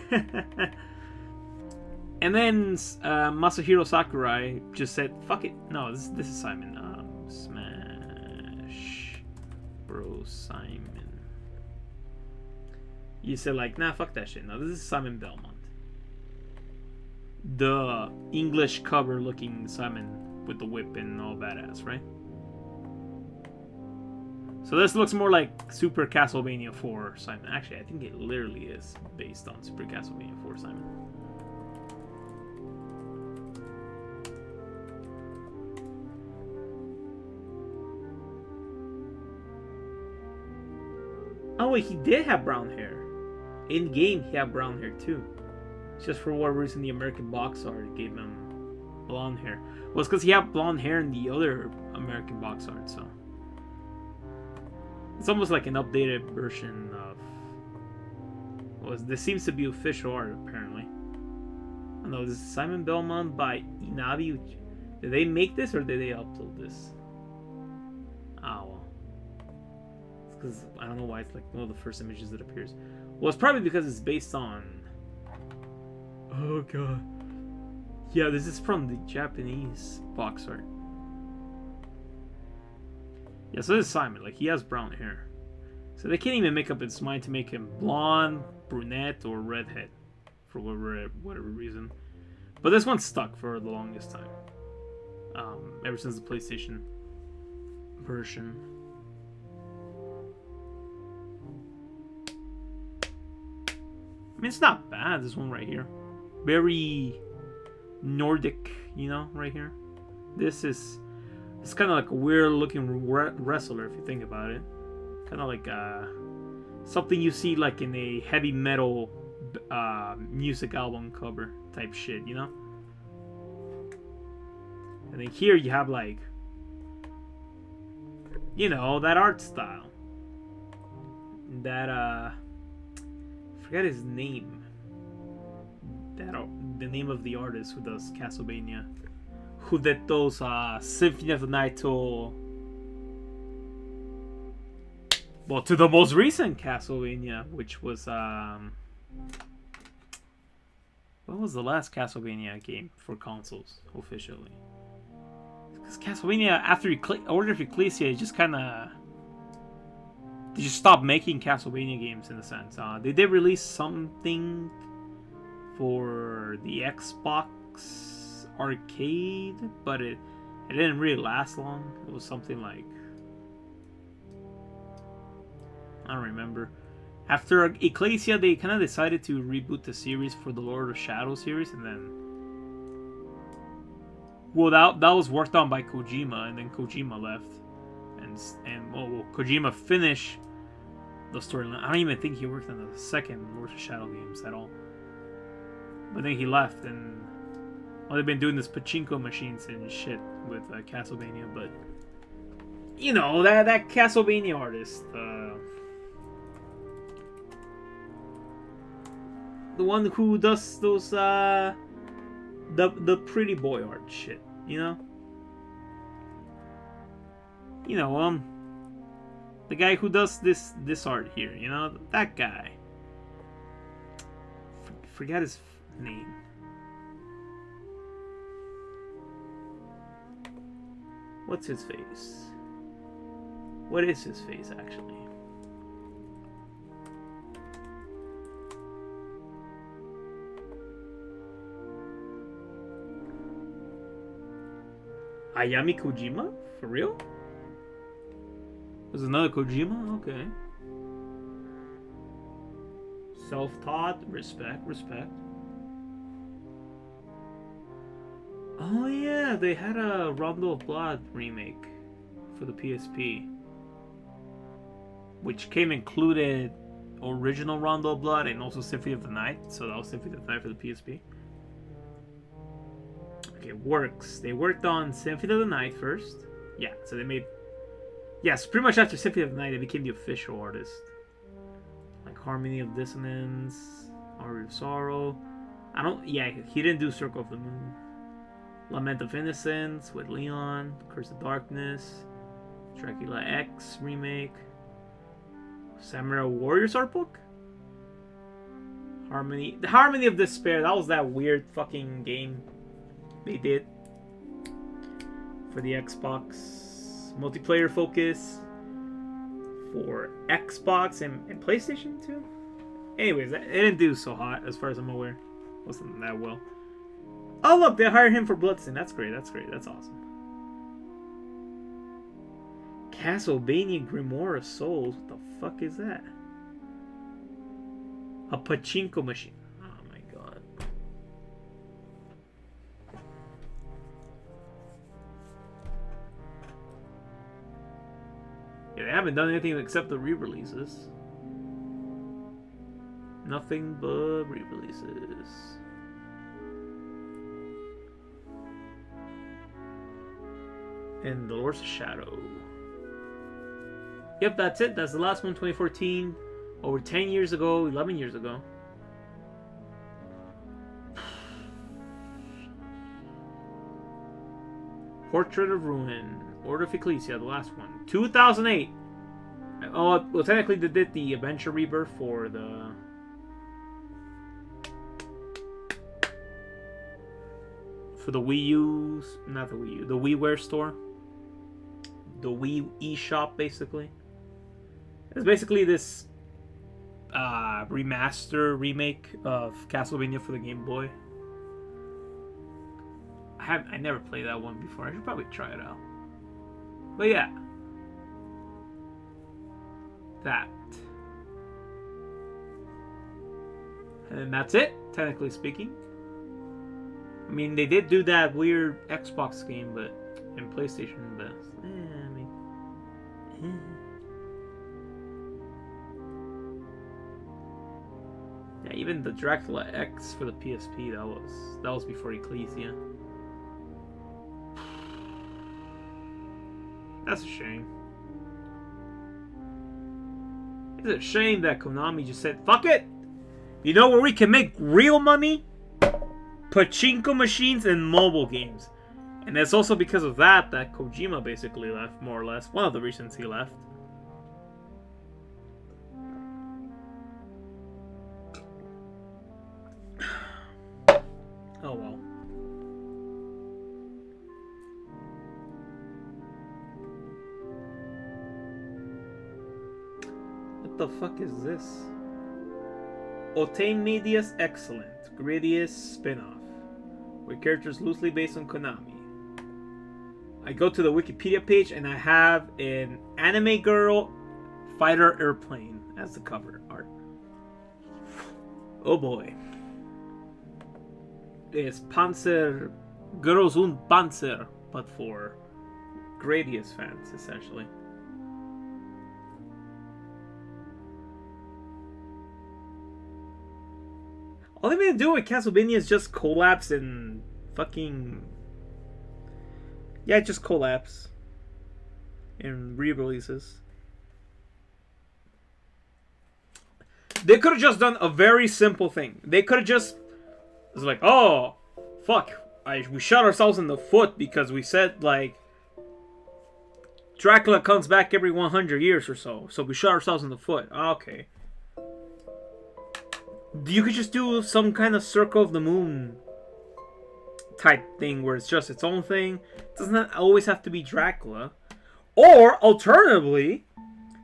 and then Masahiro Sakurai just said, fuck it. No, this is Simon. Smash Bro Simon. You said like, nah, fuck that shit. No, this is Simon Belmont. The English cover looking Simon with the whip and all badass, right? So this looks more like Super Castlevania 4 Simon. Actually, I think it literally is based on Super Castlevania 4 Simon. Oh wait, he did have brown hair. In game, he had brown hair too. It's just for what reason the American box art gave him blonde hair. Well, it's because he had blonde hair in the other American box art, so it's almost like an updated version of. Well, this seems to be official art apparently. I don't know. This is Simon Belmont by Inabi. Did they make this or did they upload this? Oh well. Because I don't know why it's like one of the first images that appears. Well, it's probably because it's based on. Oh god. Yeah, this is from the Japanese box art. Yeah, so this is Simon. Like he has brown hair, so they can't even make up its mind to make him blonde, brunette, or redhead for whatever reason. But this one stuck for the longest time. Ever since the PlayStation version. I mean, it's not bad, this one right here. Very Nordic, you know, right here. This is... It's kind of like a weird looking wrestler, if you think about it. Kind of like something you see like in a heavy metal music album cover type shit, you know? And then here you have like... You know, that art style. That, I forget his name. The name of the artist who does Castlevania, who did those Symphony of the Night to, well, to the most recent Castlevania, which was what was the last Castlevania game for consoles officially? Because Castlevania after Order of Ecclesia, it just kind of they just stopped making Castlevania games in a sense. They did release something for the Xbox arcade, but it didn't really last long. It was something like, I don't remember. After Ecclesia, they kind of decided to reboot the series for the Lord of Shadow series, and then, well, that was worked on by Kojima, and then Kojima left, and Kojima finished the storyline. I don't even think he worked on the second Lord of Shadow games at all. But then he left, and well, they've been doing this pachinko machines and shit with Castlevania. But you know that Castlevania artist, The one who does those the pretty boy art shit, you know? You know, the guy who does this art here, you know? That guy. Forget his name. What's his face? What is his face, actually? Ayami Kojima? For real? There's another Kojima? Okay. Self-taught. Respect. Oh yeah, they had a Rondo of Blood remake for the PSP. Which came included original Rondo of Blood and also Symphony of the Night. So that was Symphony of the Night for the PSP. Okay, works. They worked on Symphony of the Night first. Yeah, so they made... Yes, pretty much after Symphony of the Night, they became the official artist. Like Harmony of Dissonance, Aria of Sorrow. Yeah, he didn't do Circle of the Moon. Lament of Innocence with Leon, Curse of Darkness, Dracula X remake, Samurai Warriors art book? The Harmony of Despair, that was that weird fucking game they did for the Xbox, multiplayer focus for Xbox and PlayStation 2. Anyways, it didn't do so hot as far as I'm aware. It wasn't that well. Oh look, they hired him for Bloodstained. That's great, that's awesome. Castlevania Grimoire of Souls, what the fuck is that? A pachinko machine. Oh my god. Yeah, they haven't done anything except the re-releases. Nothing but re-releases. And the Lords of Shadow. Yep, that's it. That's the last one, 2014. Over 10 years ago, 11 years ago. Portrait of Ruin. Order of Ecclesia, the last one. 2008. Oh, well, technically they did the Adventure Rebirth for the... For the Wii U's... Not the Wii U. The WiiWare store. The Wii eShop, basically. It's basically this remaster remake of Castlevania for the Game Boy. I never played that one before. I should probably try it out. But yeah, that, and that's it. Technically speaking, I mean they did do that weird Xbox game, but in PlayStation, but yeah, even the Dracula X for the PSP, that was before Ecclesia. That's a shame. It's a shame that Konami just said, fuck it! You know where we can make real money? Pachinko machines and mobile games. And it's also because of that Kojima basically left, more or less. One of the reasons he left. Oh well. What the fuck is this? Otane Media's Excellent, Gradius spin-off, with characters loosely based on Konami. I go to the Wikipedia page and I have an anime girl fighter airplane as the cover art. Oh boy. It's Panzer Girls und Panzer, but for Gradius fans, essentially. All they've been doing with Castlevania is just collapse and fucking... Yeah, just collapse. And re-releases. They could have just done a very simple thing. They could have just... It's like, oh, fuck. We shot ourselves in the foot because we said, like... Dracula comes back every 100 years or so. So we shot ourselves in the foot. Okay. You could just do some kind of Circle of the Moon type thing where it's just its own thing. It doesn't always have to be Dracula. Or, alternatively,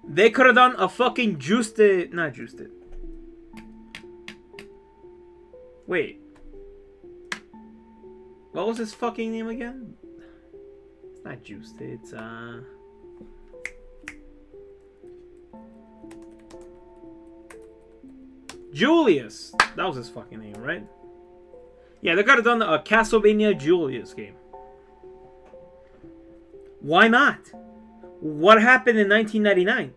they could have done a fucking not Juiced It. Wait. What was his fucking name again? It's not Juiced It, it's, Julius! That was his fucking name, right? Yeah, they could have done a Castlevania Julius game. Why not? What happened in 1999?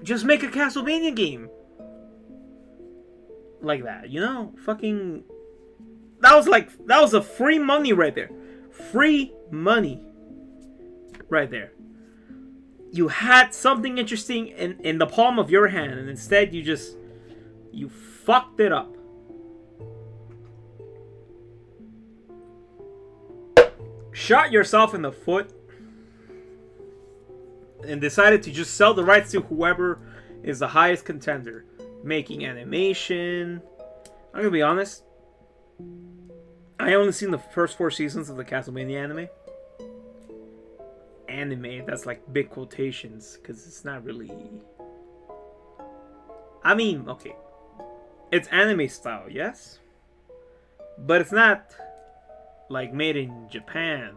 Just make a Castlevania game. Like that, you know? Fucking... That was a free money right there. Free money. Right there. You had something interesting in the palm of your hand, and instead you fucked it up. Shot yourself in the foot and decided to just sell the rights to whoever is the highest contender. Making animation. I'm gonna be honest. I only seen the first 4 seasons of the Castlevania anime, that's like big quotations, because it's not really... I mean, okay. It's anime style, yes? But it's not like made in Japan.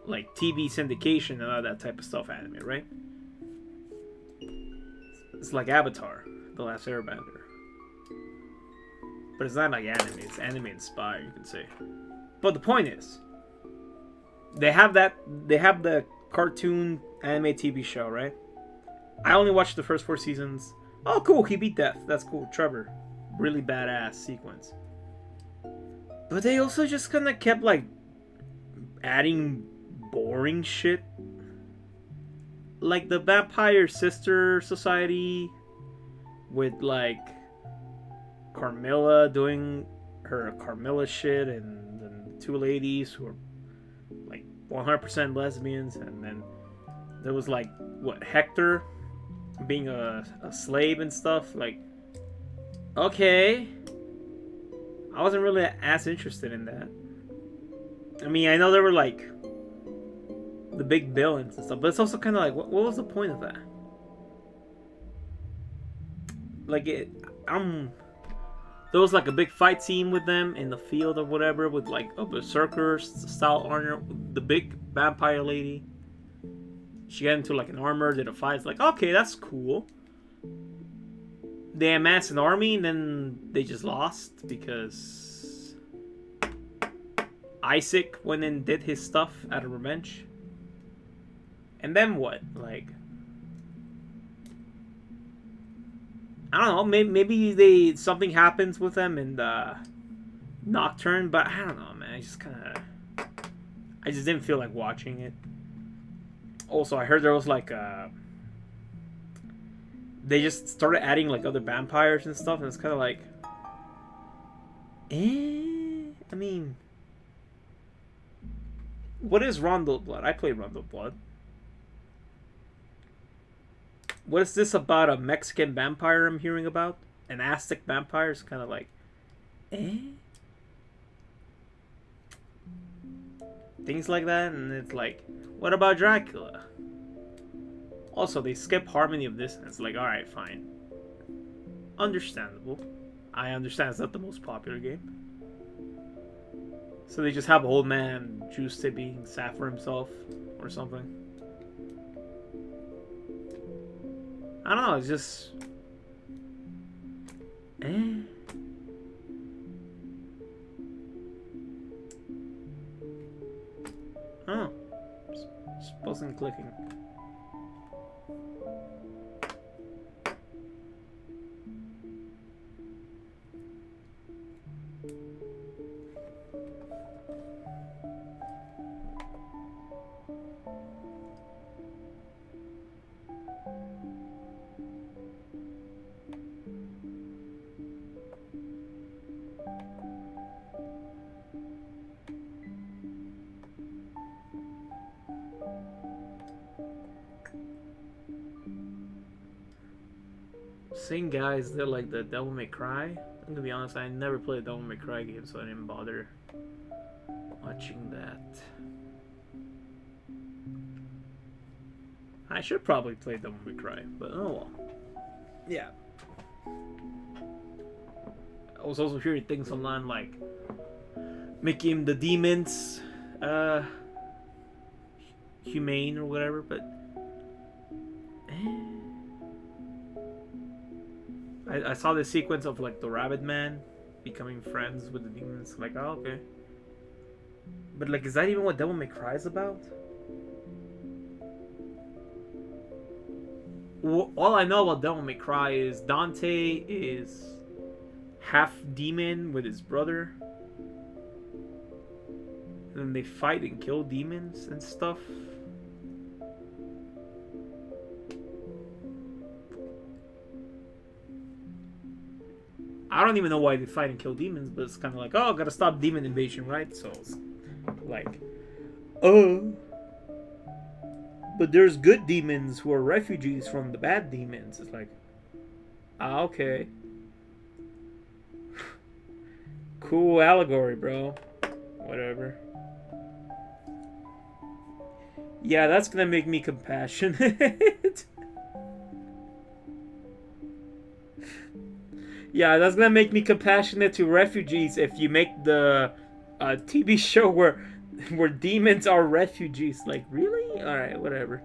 Like TV syndication and all that type of stuff anime, right? It's like Avatar, The Last Airbender. But it's not like anime, it's anime inspired, you could say. But the point is, they have the cartoon anime TV show, right? I only watched the first 4 seasons. Oh, cool, he beat death. That's cool. Trevor. Really badass sequence. But they also just kind of kept, like, adding boring shit. Like the Vampire Sister Society with, like, Carmilla doing her Carmilla shit and the 2 ladies who are 100% lesbians, and then there was like what, Hector being a slave and stuff. Like, okay, I wasn't really as interested in that. I mean, I know there were like the big villains and stuff, but it's also kind of like, what was the point of that? Like, there was like a big fight scene with them in the field or whatever, with like a berserker style armor, the big vampire lady. She got into like an armor, did a fight. It's like, okay, that's cool. They amassed an army and then they just lost because Isaac went and did his stuff out of revenge. And then what? Like, I don't know, maybe something happens with them in the Nocturne, but I don't know, man. I just didn't feel like watching it. Also, I heard there was like they just started adding like other vampires and stuff, and it's kind of like, I mean, what is Rondo Blood? I played Rondo Blood. What is this about a Mexican vampire I'm hearing about? An Aztec vampire? It's kind of like, things like that, and it's like, what about Dracula? Also, they skip Harmony of Dissonance. It's like, alright, fine. Understandable. I understand it's not the most popular game. So they just have a old man Juiced It being sad for himself or something. I don't know, it's just... I don't know. Just wasn't clicking. Same guys, they're like the Devil May Cry. I'm gonna be honest, I never played a Devil May Cry game, so I didn't bother watching that. I should probably play Devil May Cry, but oh well. Yeah. I was also hearing things online like making the demons humane or whatever, but I saw this sequence of like the Rabbit Man becoming friends with the demons. Like, oh, okay. But like, is that even what Devil May Cry is about? All I know about Devil May Cry is Dante is half demon with his brother. And then they fight and kill demons and stuff. I don't even know why they fight and kill demons, but it's kind of like, oh, gotta stop demon invasion, right? So it's like, oh, but there's good demons who are refugees from the bad demons. It's like, ah, okay. Cool allegory, bro. Whatever. Yeah, that's gonna make me compassionate. Yeah, that's gonna make me compassionate to refugees if you make the TV show where demons are refugees. Like, really? Alright, whatever.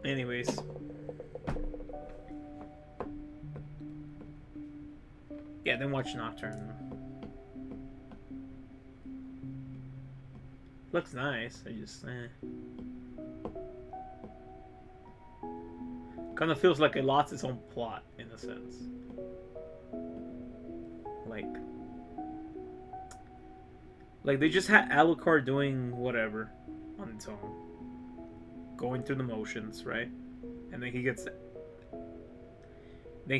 Anyways. Yeah, then watch Nocturne. Looks nice. I just kind of feels like it lost its own plot in a sense. Like they just had Alucard doing whatever on its own, going through the motions, right? And then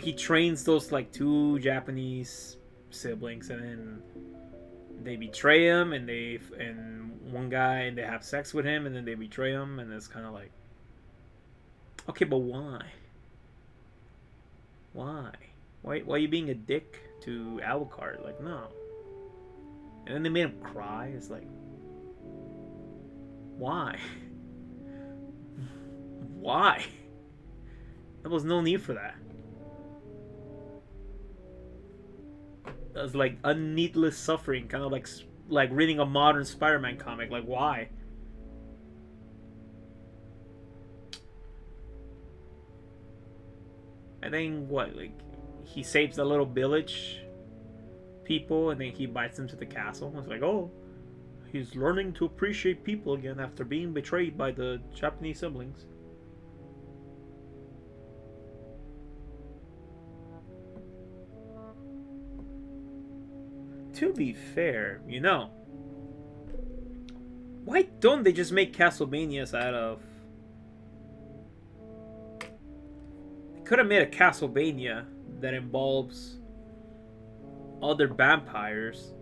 he trains those like two Japanese siblings, and then they betray him, and one guy, and they have sex with him, and then they betray him, and it's kind of like, okay, but why? Why are you being a dick to Alucard? Like, no. And then they made him cry. It's like, why? Why? There was no need for that. That was like needless suffering, kind of like reading a modern Spider-Man comic. Like, why? And then what? Like, he saves the little village people, and then he bites them to the castle. It's like, oh, he's learning to appreciate people again after being betrayed by the Japanese siblings. To be fair, you know, why don't they just make Castlevanias out of... They could have made a Castlevania that involves other vampires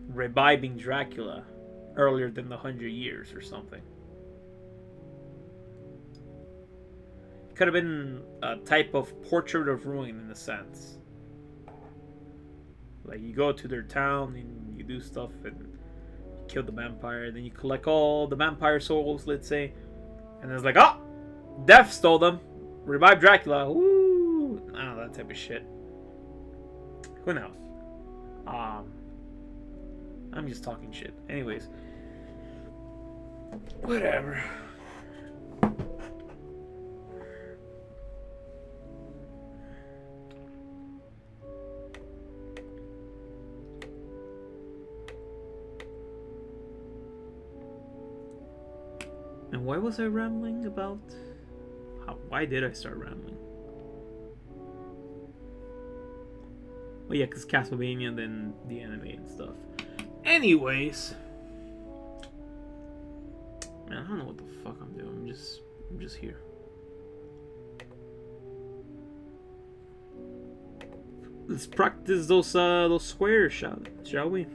reviving Dracula earlier than the 100 years or something. It could have been a type of Portrait of Ruin in a sense. Like, you go to their town and you do stuff and you kill the vampire, then you collect all the vampire souls, let's say, and it's like, oh, Death stole them, revive Dracula, woo, I don't know, that type of shit. Who knows? I'm just talking shit. Anyways, whatever. And why was I rambling about? Why did I start rambling? Well, yeah, because Castlevania and then the anime and stuff. Anyways. Man, I don't know what the fuck I'm doing. I'm just here. Let's practice those squares, shall we?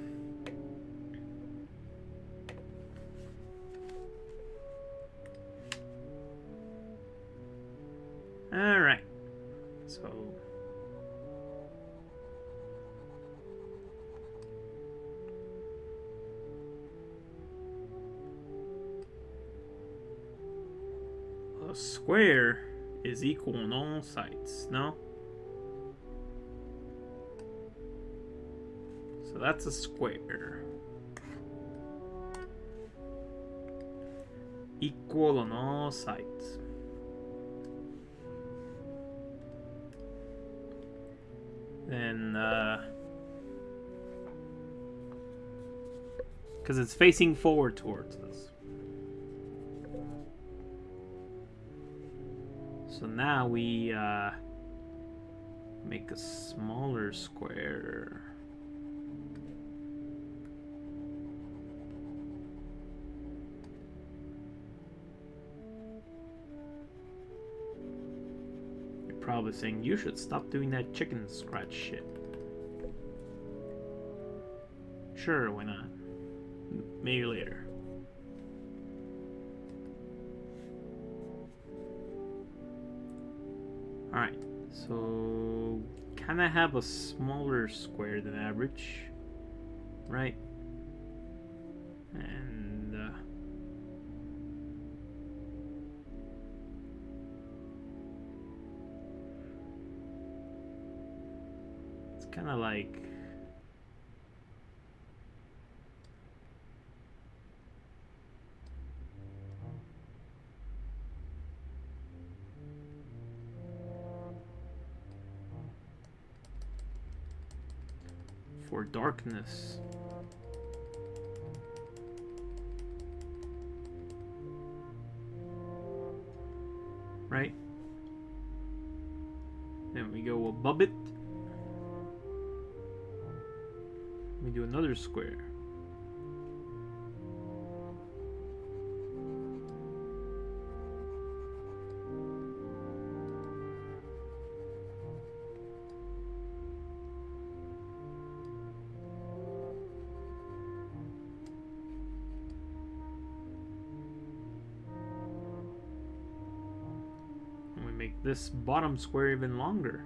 a square is equal on all sides, no? So that's a square. Equal on all sides. Then, because it's facing forward towards us. So now we make a smaller square. You're probably saying you should stop doing that chicken scratch shit. Sure, why not? Maybe later. Alright, so kind of have a smaller square than average, right? And it's kind of like for darkness. Right? Then we go above it. We do another square. Make this bottom square even longer.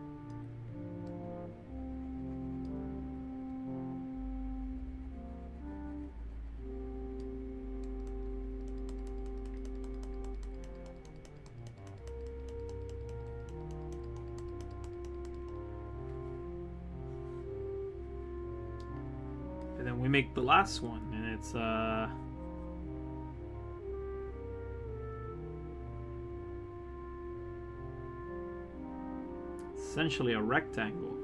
And then we make the last one, and it's essentially a rectangle.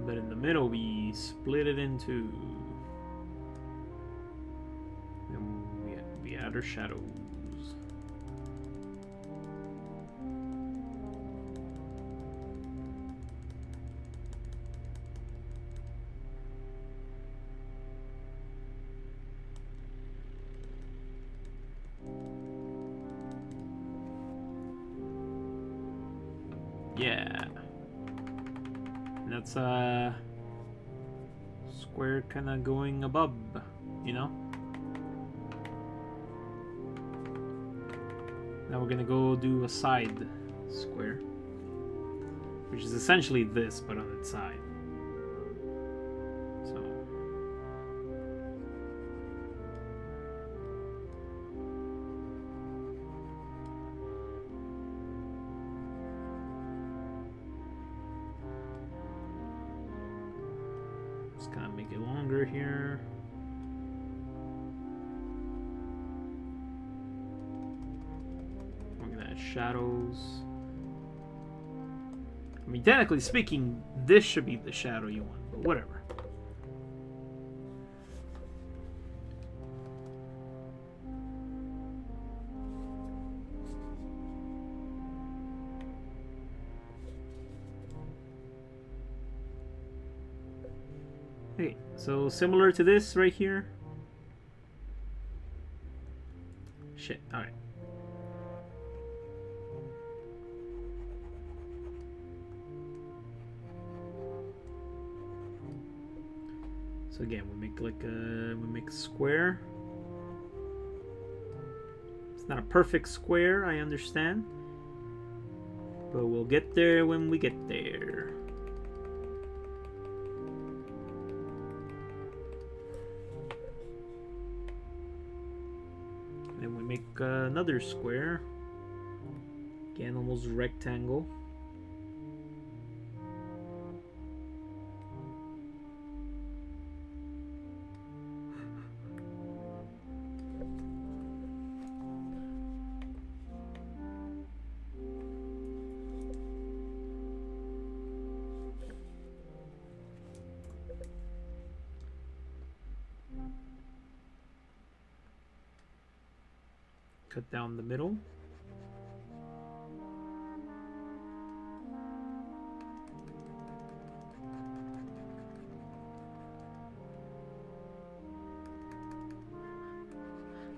But in the middle we split it into, and we add our shadows. Yeah, that's square kind of going above, you know. Now we're gonna go do a side square, which is essentially this but on its side. So just gonna make it longer here. We're gonna add shadows. I mean, technically speaking, this should be the shadow you want, but whatever. Okay, so similar to this right here. Shit, alright. So again, we make like a square. It's not a perfect square, I understand, but we'll get there when we get there. Then we make another square. Again, almost rectangle. Cut down the middle.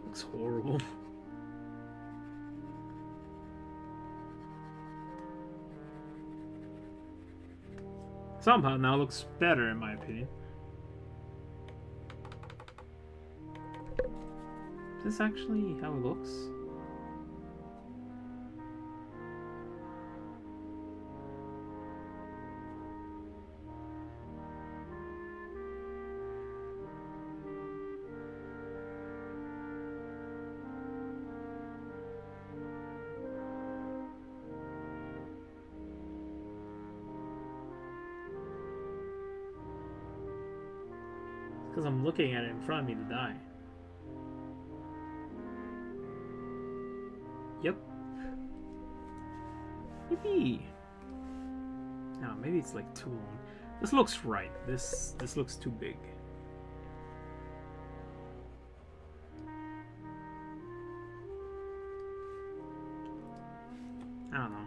Looks horrible. Somehow now looks better in my opinion. Is this actually how it looks? Because I'm looking at it in front of me to die. Yep. Yippee! Oh, maybe it's like too long. This looks right. This looks too big. I don't know.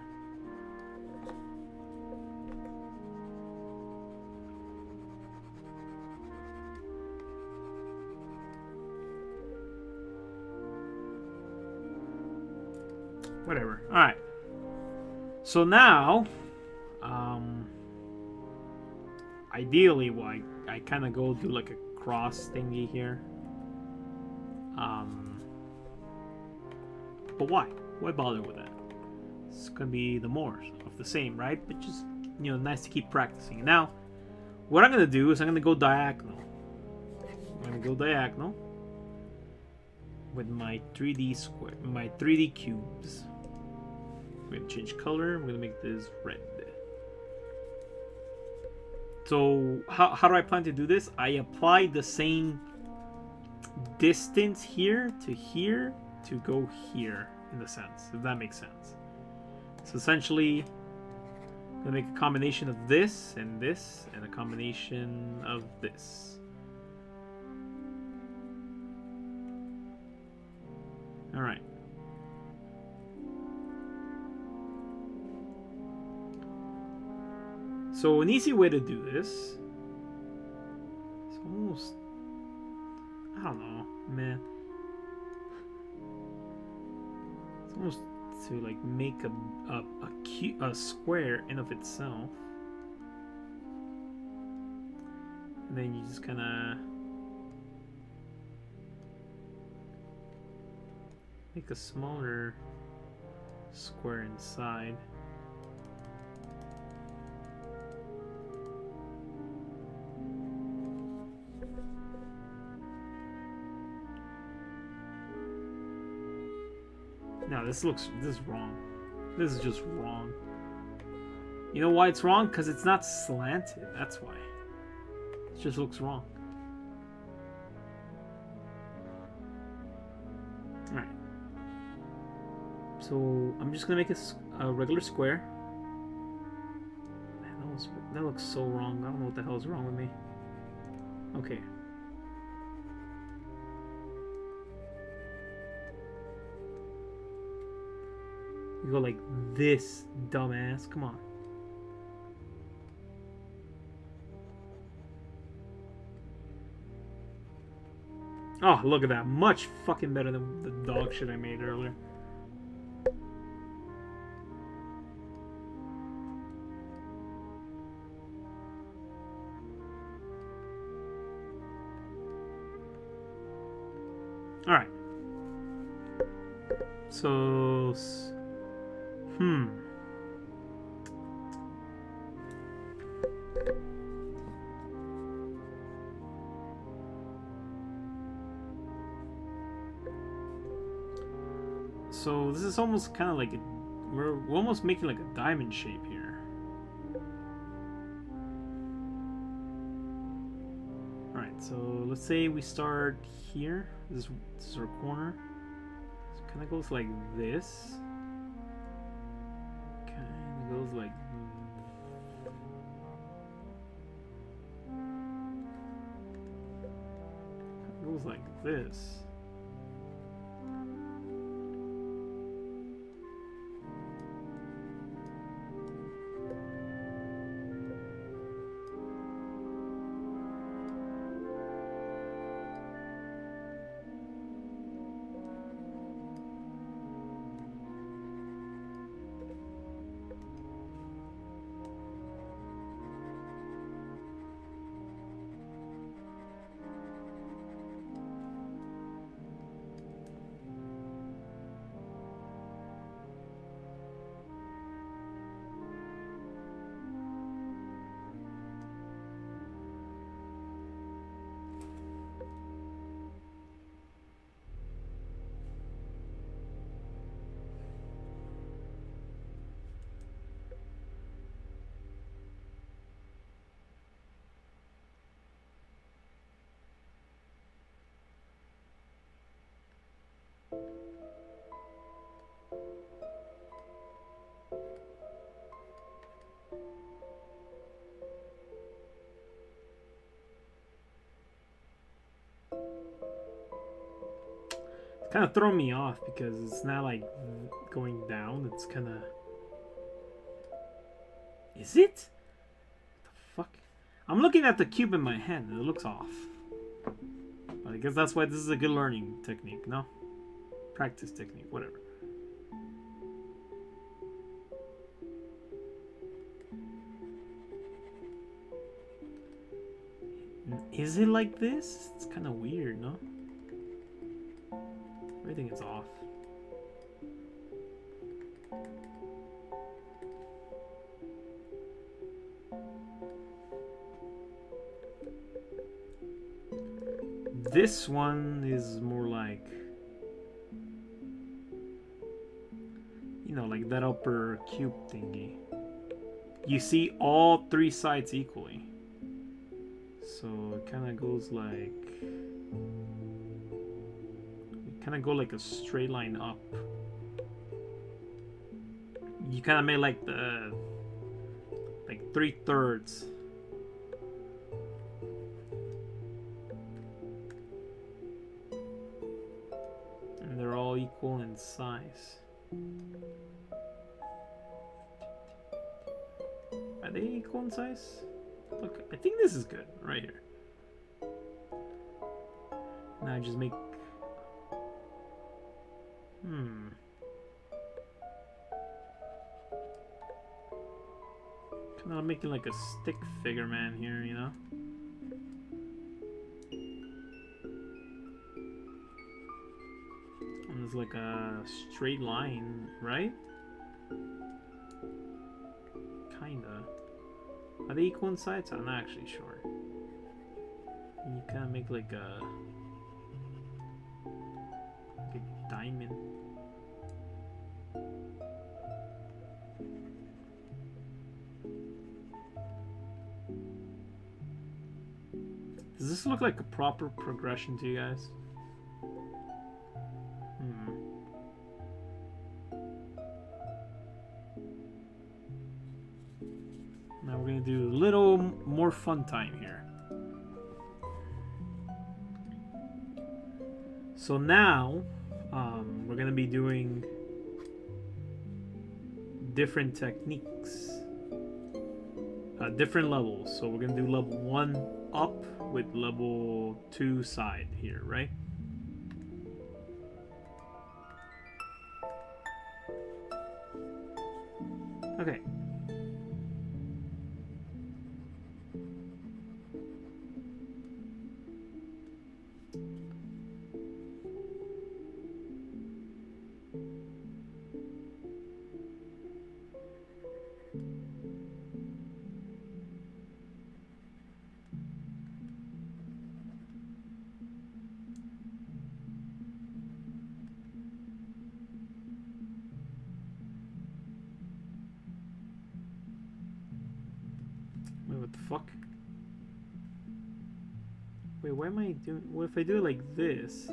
Whatever. Alright. So now, ideally, well, I kind of go do like a cross thingy here. But why? Why bother with that? It's gonna be the more of the same, right? But just, you know, nice to keep practicing. Now, what I'm gonna do is I'm gonna go diagonal. I'm gonna go diagonal with my 3D square, my 3D cubes. I'm gonna change color. I'm gonna make this red. So how do I plan to do this? I apply the same distance here to go here, in the sense, if that makes sense. So essentially, I'm gonna make a combination of this and a combination of this. All right. So an easy way to do this is almost, I don't know, man. It's almost to like make a square in of itself, and then you just kind of make a smaller square inside. No, this is wrong. This is just wrong. You know why it's wrong? Because it's not slanted. That's why. It just looks wrong. Alright. So, I'm just going to make a regular square. Man, that looks so wrong. I don't know what the hell is wrong with me. Okay. You go like this, dumbass. Come on. Oh, look at that. Much fucking better than the dog shit I made earlier. Alright. So... So this is almost kind of like we're almost making like a diamond shape here. All right, so let's say we start here. This is our corner. So it kind of goes like this. Kind of goes like. Goes like this. Kind of throw me off because it's not like going down. It's kind of. Is it? What the fuck? I'm looking at the cube in my hand and it looks off. But I guess that's why this is a good learning technique, no? Practice technique, whatever. Is it like this? It's kind of weird, no? Everything is off. This one is more like, you know, like that upper cube thingy. You see all three sides equally. So it kind of goes like, kind of go like a straight line up. You kind of made like the like 3/3. And they're all equal in size. Are they equal in size? Look, I think this is good right here. Now I just make. Kind of making like a stick figure man here, you know? And there's like a straight line, right? Kinda. Are they equal in sides? I'm not actually sure. And you kind of make like a diamond. Does this look like a proper progression to you guys? Now we're gonna do a little more fun time here. So now we're gonna be doing different techniques, different levels. So we're gonna do level 1 up with level 2 side here, right? Okay. fuck? Wait, why am I doing... What if I do it like this?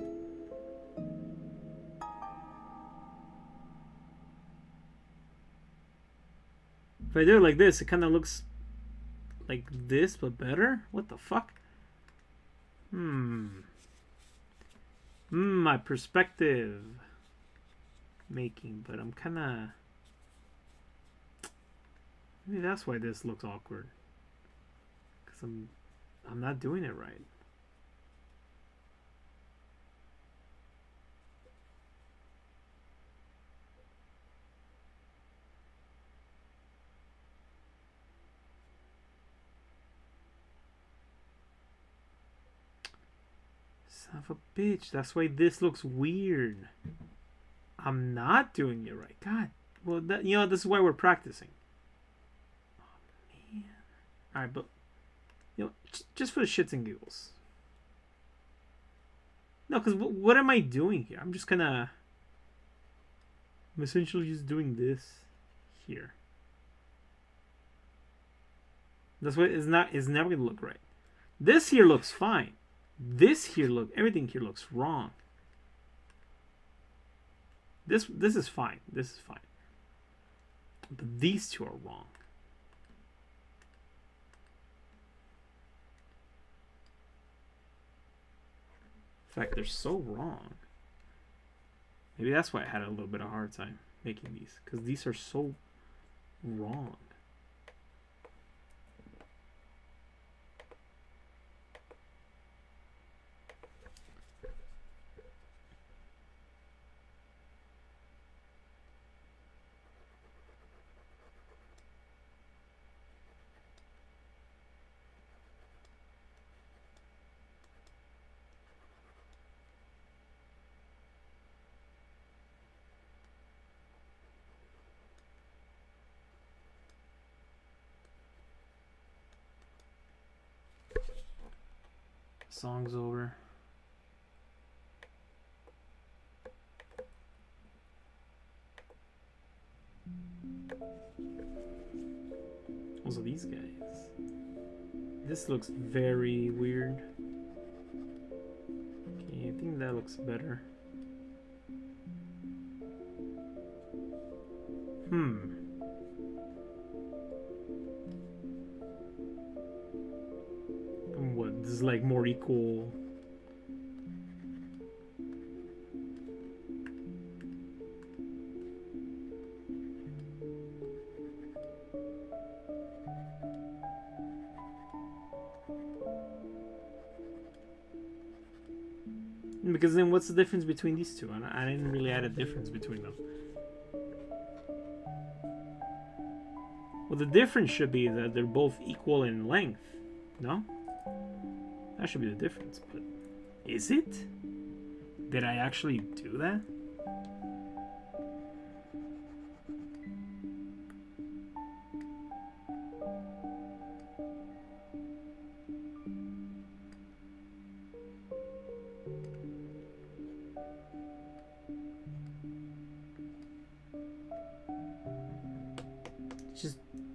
If I do it like this, it kind of looks like this, but better? What the fuck? My perspective making, but I'm kind of... Maybe that's why this looks awkward. Because I'm not doing it right. Son of a bitch. That's why this looks weird. I'm not doing it right. God. Well, that, you know, this is why we're practicing. Oh, man. Alright, but... You know, just for the shits and giggles. No, because what am I doing here? I'm just gonna... I'm essentially just doing this here. That's why it's never gonna look right. This here looks fine. This here everything here looks wrong. This is fine. This is fine. But these two are wrong. In fact, they're so wrong. Maybe that's why I had a little bit of a hard time making these, because these are so wrong. Song's over. Also, these guys. This looks very weird. Okay, I think that looks better. What, this is like more equal. Because then what's the difference between these two? I didn't really add a difference between them. Well, the difference should be that they're both equal in length, no? That should be the difference, but is it? Did I actually do that?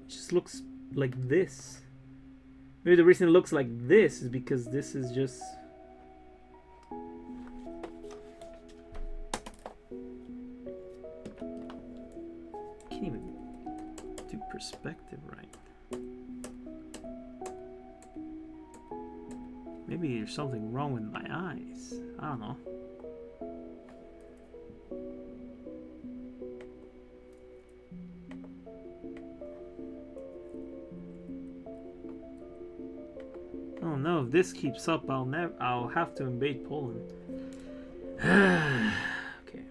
Just looks like this. Maybe the reason it looks like this is because this is just... Can't even do perspective right. Maybe there's something wrong with my eyes. I don't know. Oh no, if this keeps up, I'll have to invade Poland. Okay.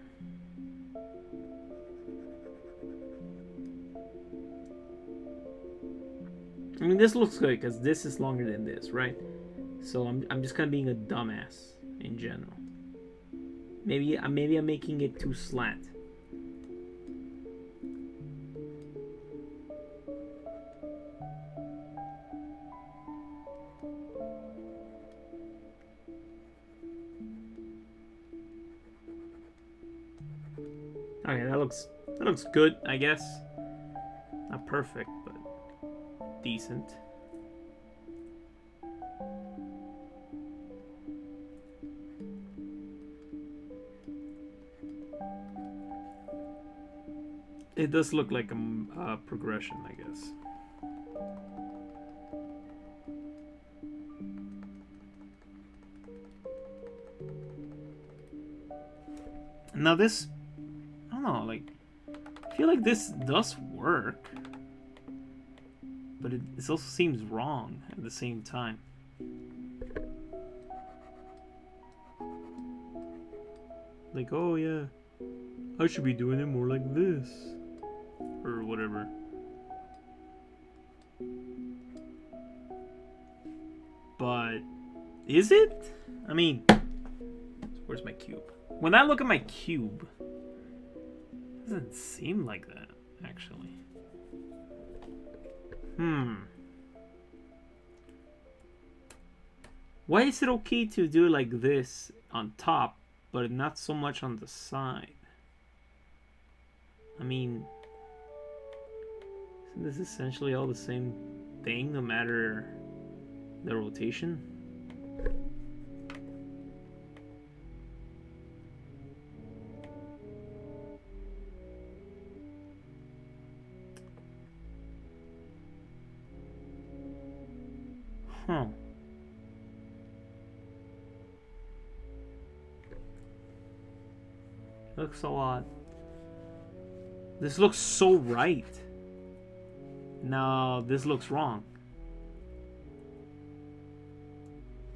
I mean, this looks good because this is longer than this, right? So I'm just kind of being a dumbass in general. Maybe I'm making it too slant. Okay, that looks good, I guess. Not perfect, but decent. It does look like a progression, I guess. Now this, I don't know, like, I feel like this does work, but it also seems wrong at the same time. Like, oh yeah, I should be doing it more like this, or whatever. But is it? I mean, where's my cube? When I look at my cube, it doesn't seem like that, actually. Why is it okay to do it like this on top, but not so much on the side? I mean, isn't this essentially all the same thing, no matter the rotation? Huh. Looks a lot. This looks so right. No, this looks wrong.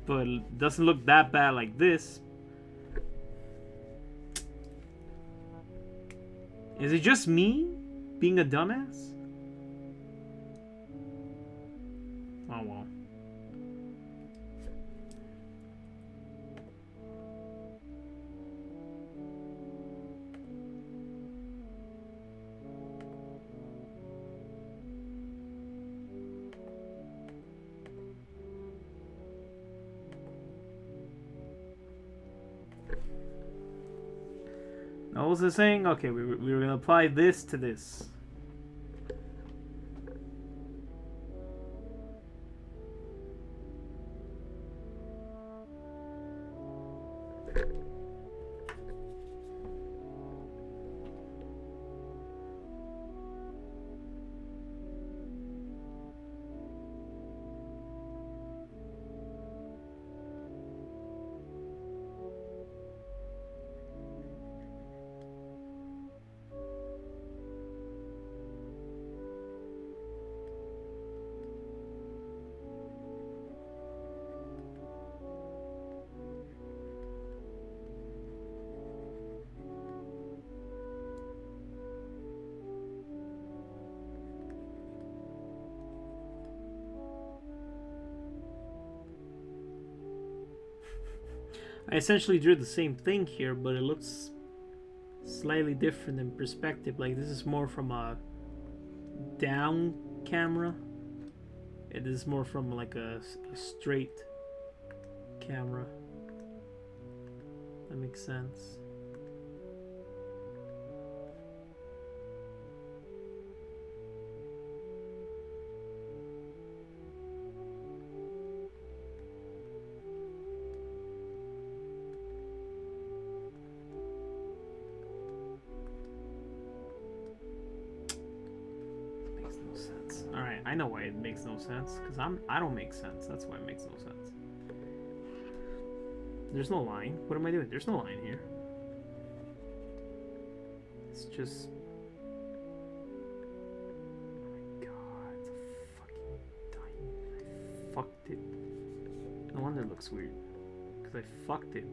But it doesn't look that bad like this. Is it just me being a dumbass? Oh well. Now, what was I saying? Okay, we were going to apply this to this. I essentially drew the same thing here, but it looks slightly different in perspective. Like, this is more from a down camera. It is more from like a straight camera. That makes sense. I know why it makes no sense, because I don't make sense. That's why it makes no sense. There's no line. What am I doing? There's no line here. It's just... Oh my god, it's a fucking diamond. I fucked it. No wonder it looks weird. Because I fucked it.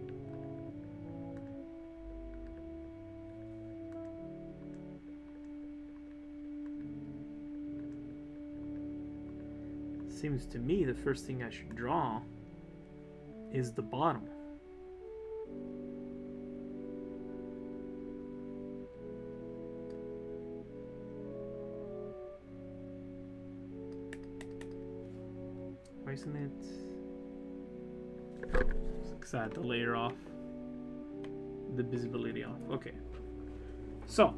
Seems to me the first thing I should draw is the bottom. Why isn't it? Because I had to layer off the visibility off. Okay. So.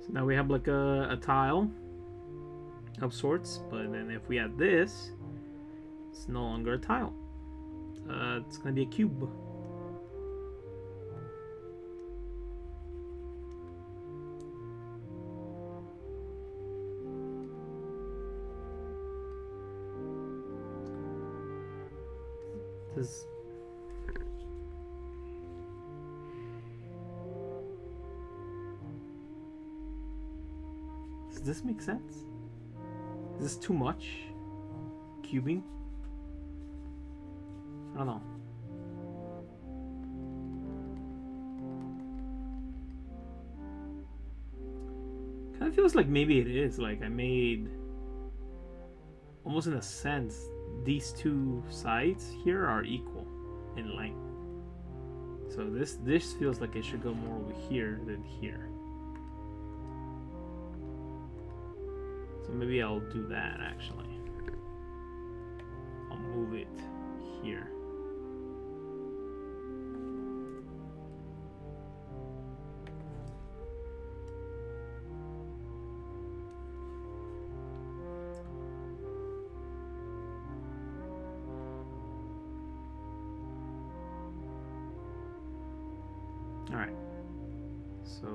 So now we have like a tile of sorts, but then if we add this, it's no longer a tile. It's gonna be a cube. Does this make sense? Is this too much? Cubing? I don't know. Kind of feels like maybe it is. Like I made, almost in a sense, these two sides here are equal in length. So this feels like it should go more over here than here. So maybe I'll do that actually. I'll move it here. All right. So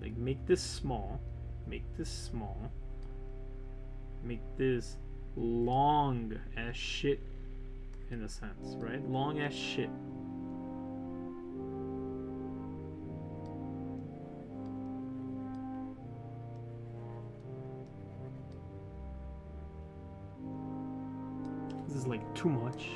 like make this small, make this small, make this long as shit in a sense, right? Long as shit. This is like too much.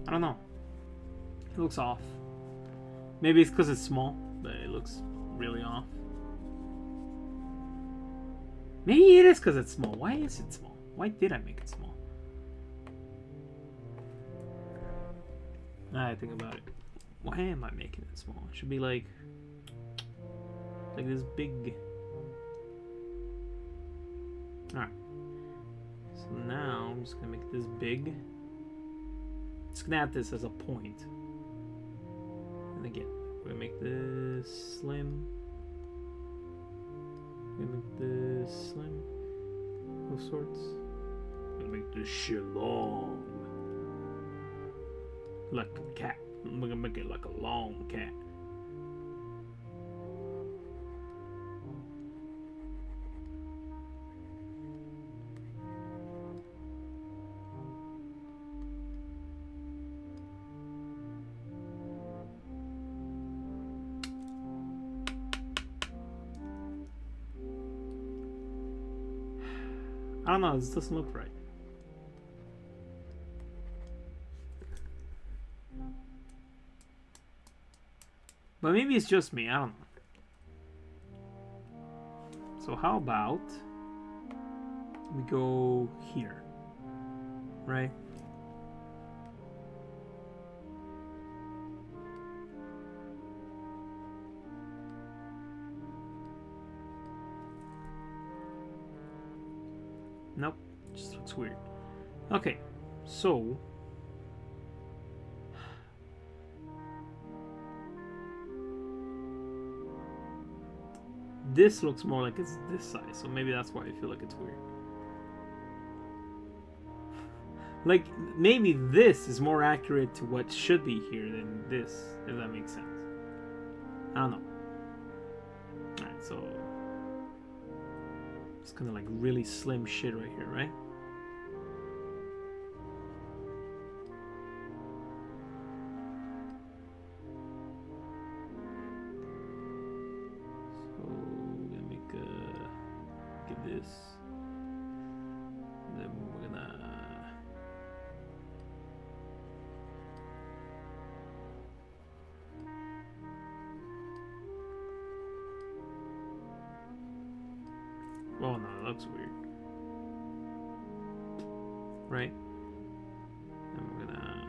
I don't know. It looks off. Maybe it's because it's small, but it looks really off. Maybe it is because it's small. Why is it small? Why did I make it small? Now I think about it. Why am I making it small? It should be like this big. Alright. So now I'm just gonna make this big. Just gonna add this as a point. And again, we're gonna make this slim. We're gonna make this slim of sorts. We're gonna make this shit long. Like a cat. We're gonna make it like a long cat. I don't know, this doesn't look right. But maybe it's just me, I don't know. So how about we go here, right? Nope, just looks weird. Okay, so this looks more like it's this size, so maybe that's why I feel like it's weird. Like, maybe this is more accurate to what should be here than this, if that makes sense. I don't know. Alright, so it's kind of like really slim shit right here, right? So this. Then we're gonna. Oh no, that looks weird. Right? And we're gonna.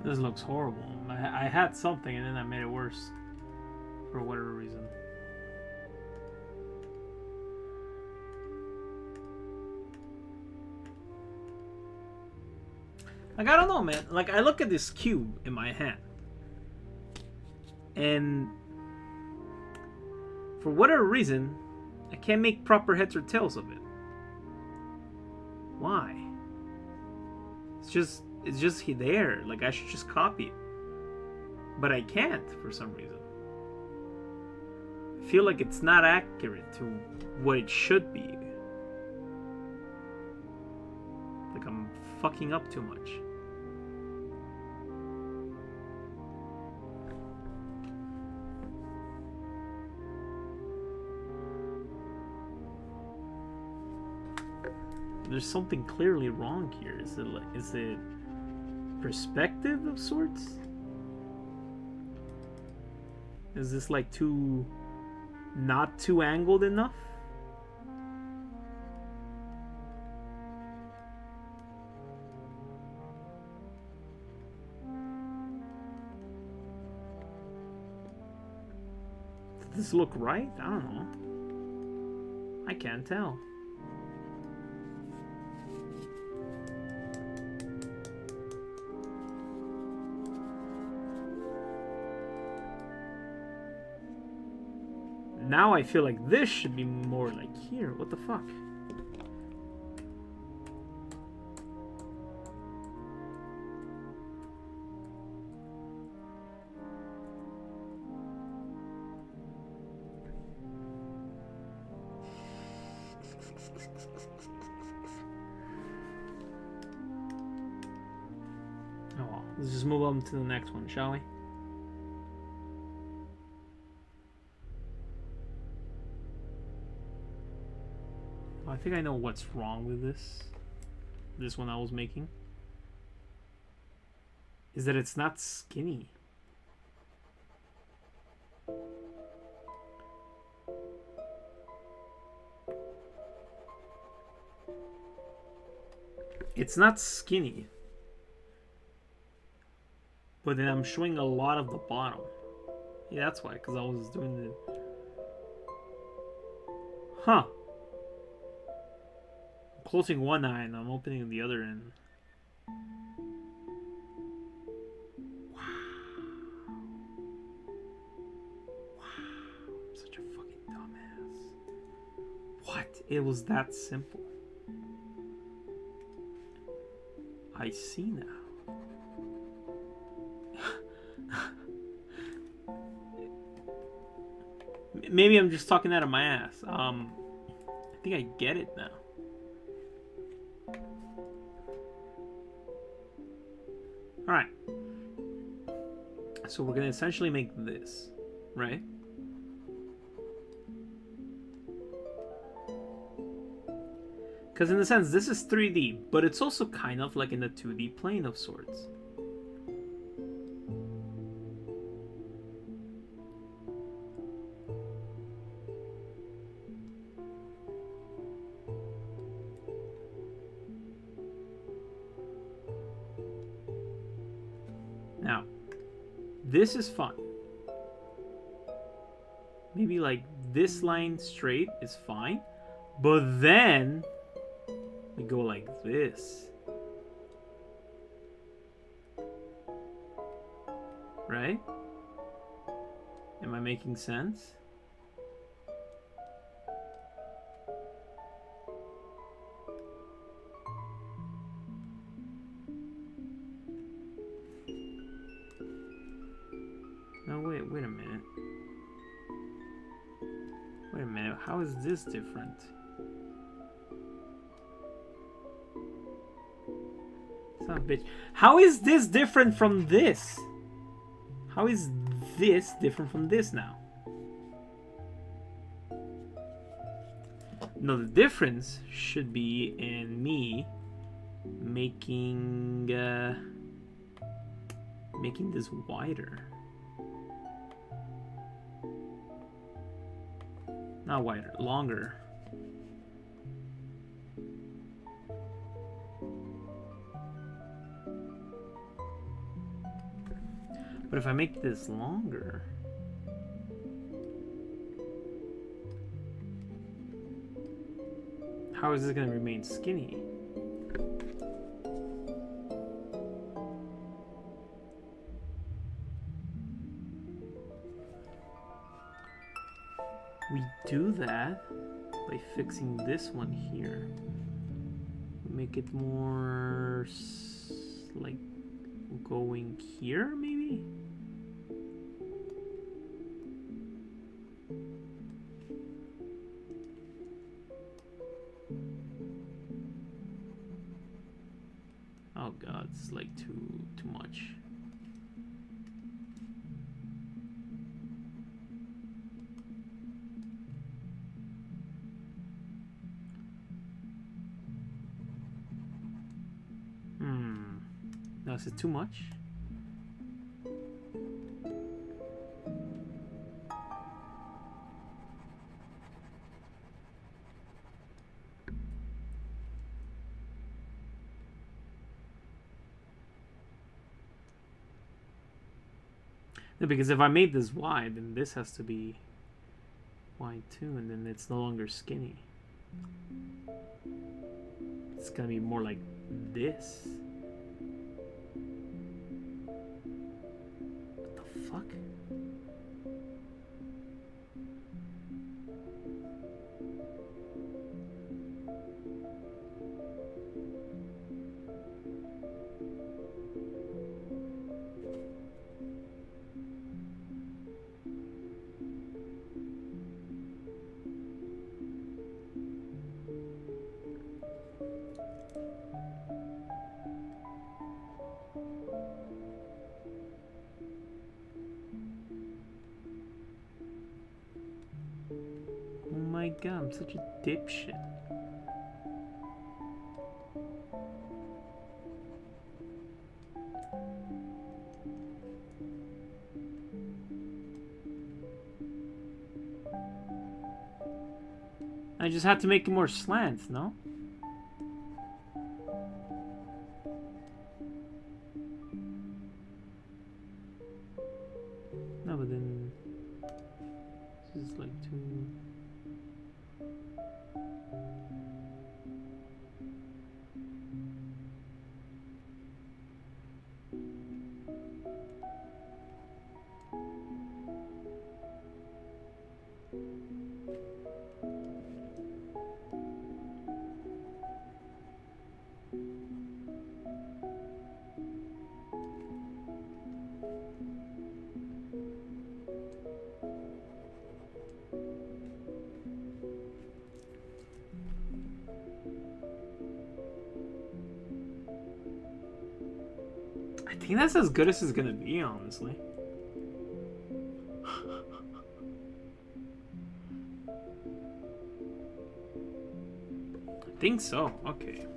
This looks horrible. I had something and then I made it worse. For whatever reason. Like, I don't know, man. Like, I look at this cube in my hand. And for whatever reason, I can't make proper heads or tails of it. Why? It's just there. Like, I should just copy it. But I can't for some reason. I feel like it's not accurate to what it should be. Like, I'm fucking up too much. There's something clearly wrong here. Is it perspective of sorts? Is this like not too angled enough? Does this look right? I don't know. I can't tell. Now I feel like this should be more like here. What the fuck? Oh well, let's just move on to the next one, shall we? I think I know what's wrong with this one I was making. Is that it's not skinny. It's not skinny. But then I'm showing a lot of the bottom. Yeah, that's why, because I was doing the... Huh. I'm closing one eye and I'm opening the other end. Wow. I'm such a fucking dumbass. What? It was that simple. I see now. Maybe I'm just talking out of my ass. I think I get it now. Alright. So we're going to essentially make this, right? Because in a sense, this is 3D, but it's also kind of like in the 2D plane of sorts. Now, this is fun. Maybe like this line straight is fine, but then we go like this. Right? Am I making sense? No, wait a minute. Wait a minute, how is this different? Son of a bitch. How is this different from this? How is this different from this now? No, the difference should be in me making making this wider. Not wider, longer. But if I make this longer, how is this going to remain skinny? We do that by fixing this one here. Make it more like going here, maybe? Oh god, it's like too much. Now is it too much? No, because if I made this wide, then this has to be wide too, and then it's no longer skinny. It's gonna be more like this. What the fuck? Oh my god, I'm such a dipshit. I just had to make it more slants, no? No, but then this is like two. I think that's as good as it's gonna be, honestly. I think so. Okay.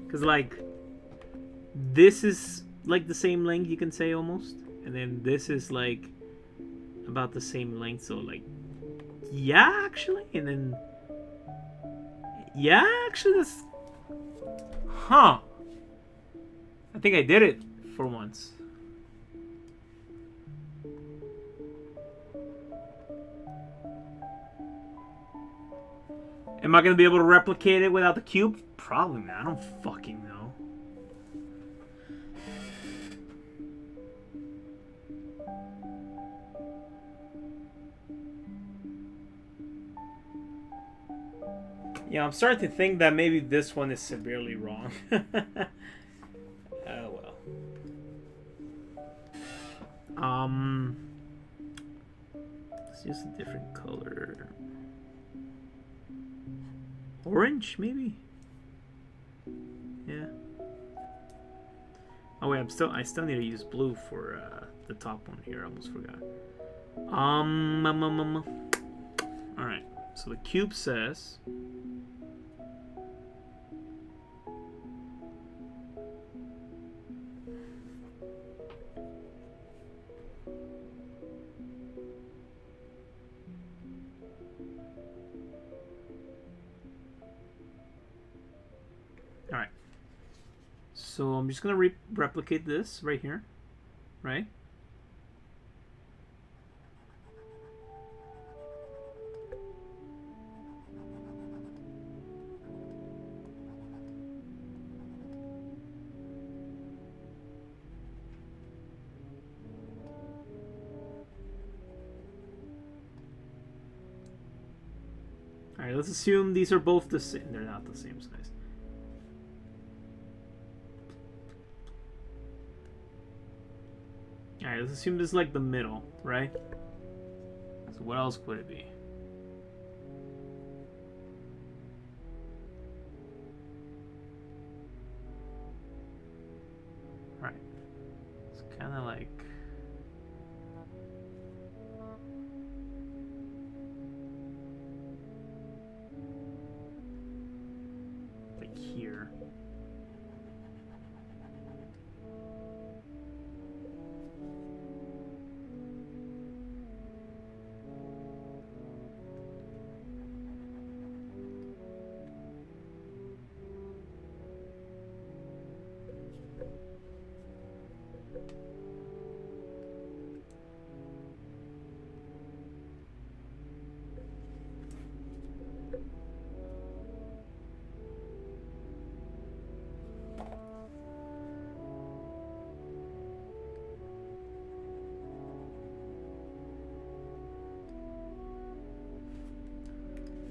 Because, like, this is, like, the same length, you can say, almost. And then this is, like, about the same length. So, like, yeah, actually. And then, yeah, actually, that's... Huh. I think I did it for once. Am I going to be able to replicate it without the cube? Probably, man. I don't fucking know. Yeah, I'm starting to think that maybe this one is severely wrong. Oh, well. It's just a different color. Orange, maybe? Yeah. Oh wait, I still need to use blue for the top one here. I almost forgot. All right. So the cube says. All right. So I'm just gonna replicate this right here, right? All right, let's assume these are both the same. They're not the same size. Alright, let's assume this is like the middle, right? So what else could it be? Right. It's kind of like... like here.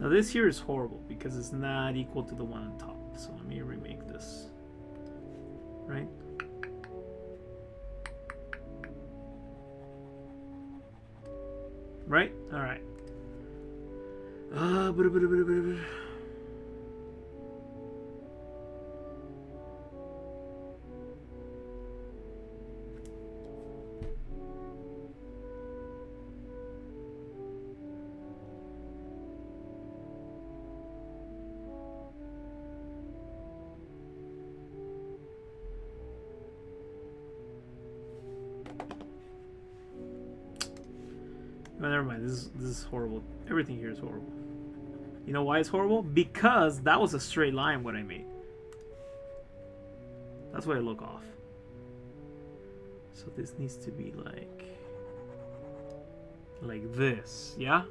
Now this here is horrible because it's not equal to the one on top. So let me remake this. Right? Right? Alright. Oh, never mind. This is horrible. Everything here is horrible. You know why it's horrible? Because that was a straight line what I made. That's why I look off. So this needs to be like this, yeah?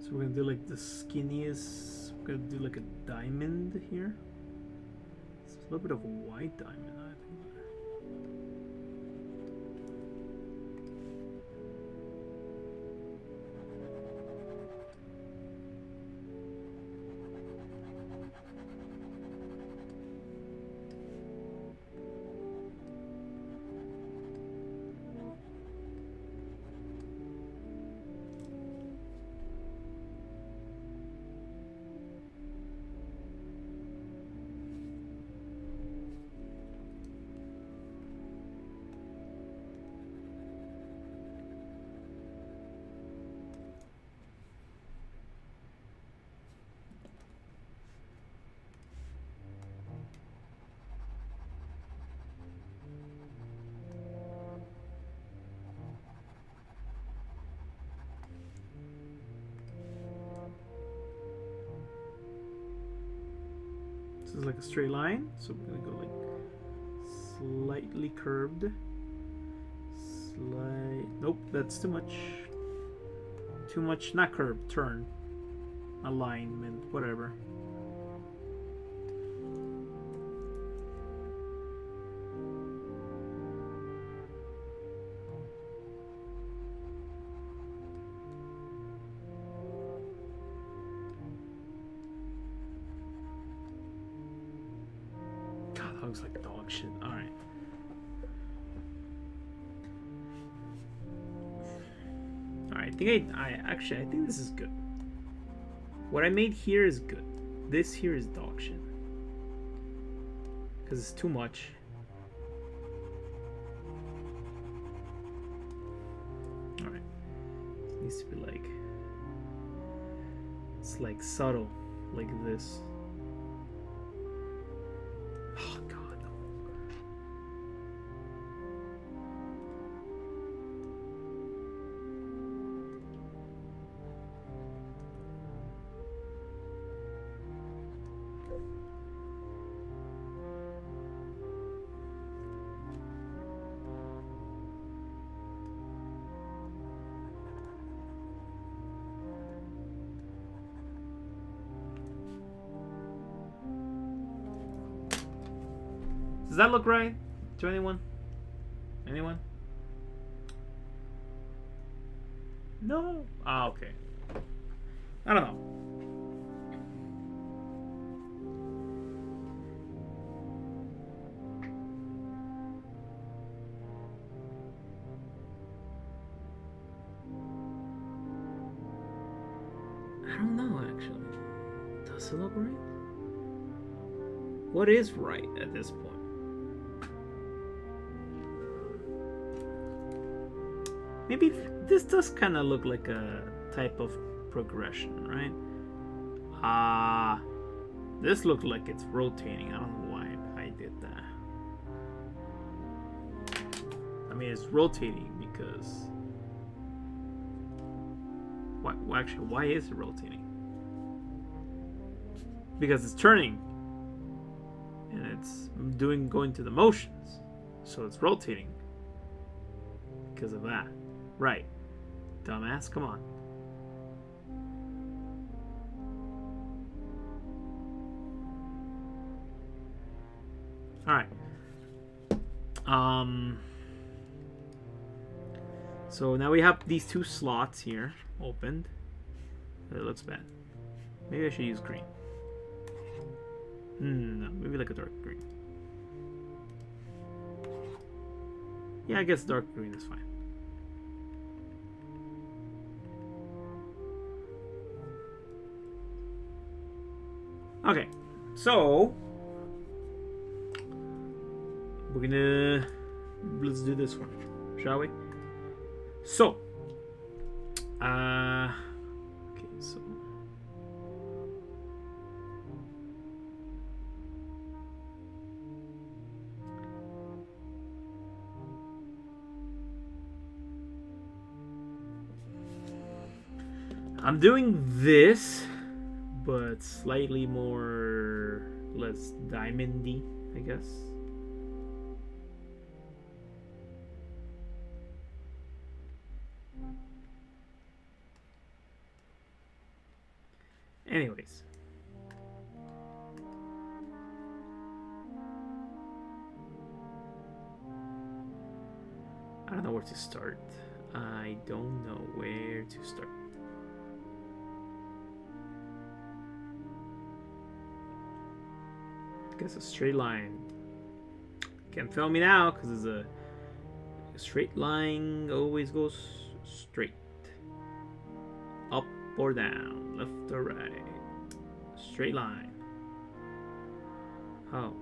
So we're gonna do like the skinniest. We're gonna do like a diamond here. It's a little bit of a white diamond, I think. This is like a straight line, so we're gonna go like slightly curved. Nope, that's too much. Too much, not curved, turn. Alignment, whatever. Looks like dog shit. All right. All right. I think this is good. What I made here is good. This here is dog shit. Because it's too much. All right. It needs to be like. It's like subtle, like this. Does that look right to anyone? Anyone? No? Ah, okay. I don't know. I don't know, actually. Does it look right? What is right at this point? Maybe this does kind of look like a type of progression, right? This looks like it's rotating. I don't know why I did that. I mean, it's rotating because... Actually, why is it rotating? Because it's turning. And it's going through the motions. So it's rotating. Because of that. Right. Dumbass, come on. Alright. So now we have these two slots here opened. It looks bad. Maybe I should use green. No, maybe like a dark green. Yeah, I guess dark green is fine. Okay, so we're gonna let's do this one, shall we? So, okay, so I'm doing this, but slightly less diamondy, I guess. Anyways. I don't know where to start. I don't know where to start. I guess a straight line. Can't fail me now because it's a straight line always goes straight. Up or down, left or right. Straight line. Oh.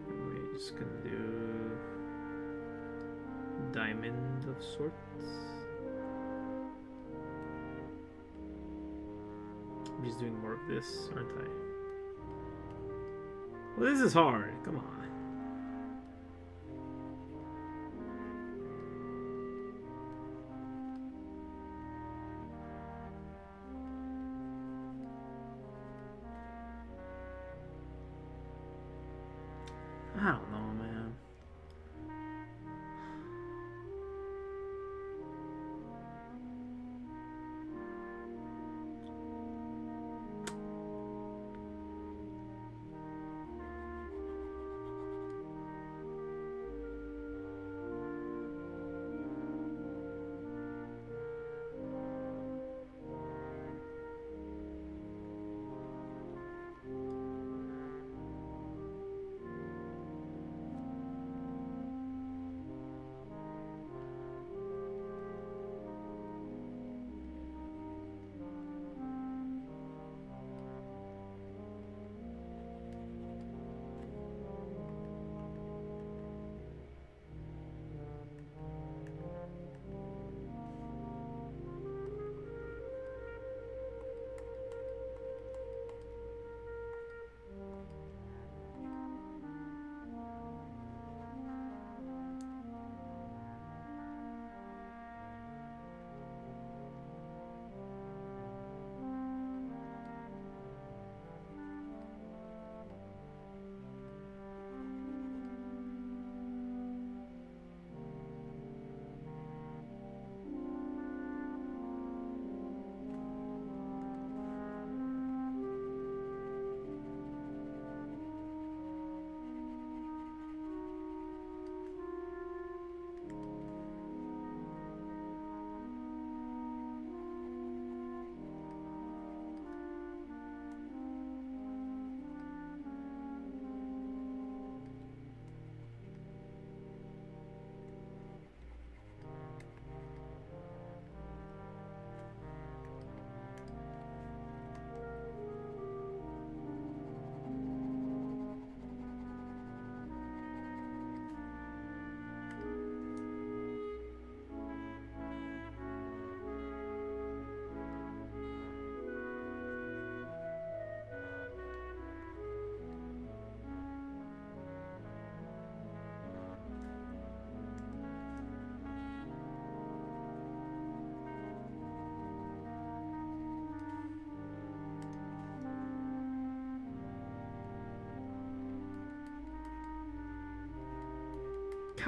We're just gonna do diamond of sorts. I'm just doing more of this, aren't I? Well, this is hard. Come on. I don't know, man.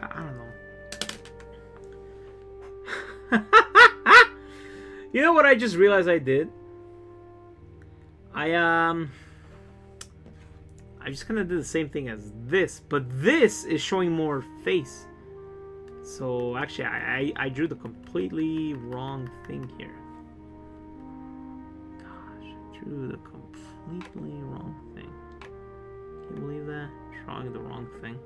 I don't know. You know what I just realized I did? I just kind of did the same thing as this, but this is showing more face. So actually, I drew the completely wrong thing here. Gosh, I drew the completely wrong thing. Can you believe that? Drawing the wrong thing.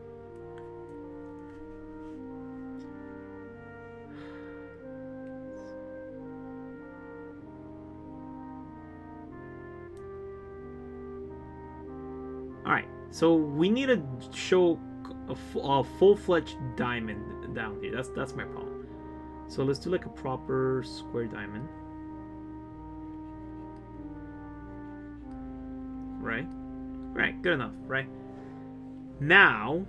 Alright, so we need to show a full-fledged diamond down here. That's my problem. So let's do like a proper square diamond. Right? Right, good enough, right? Now,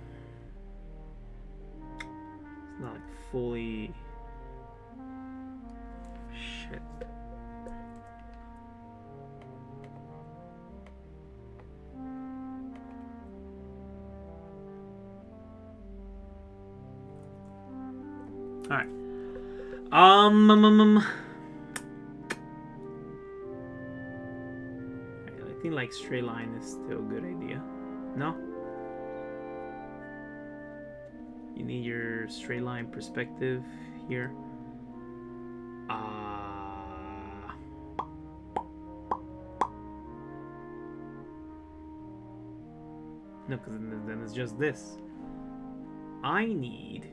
it's not like fully... Shit. Alright. I think like straight line is still a good idea. No? You need your straight line perspective here. No, because then it's just this. I need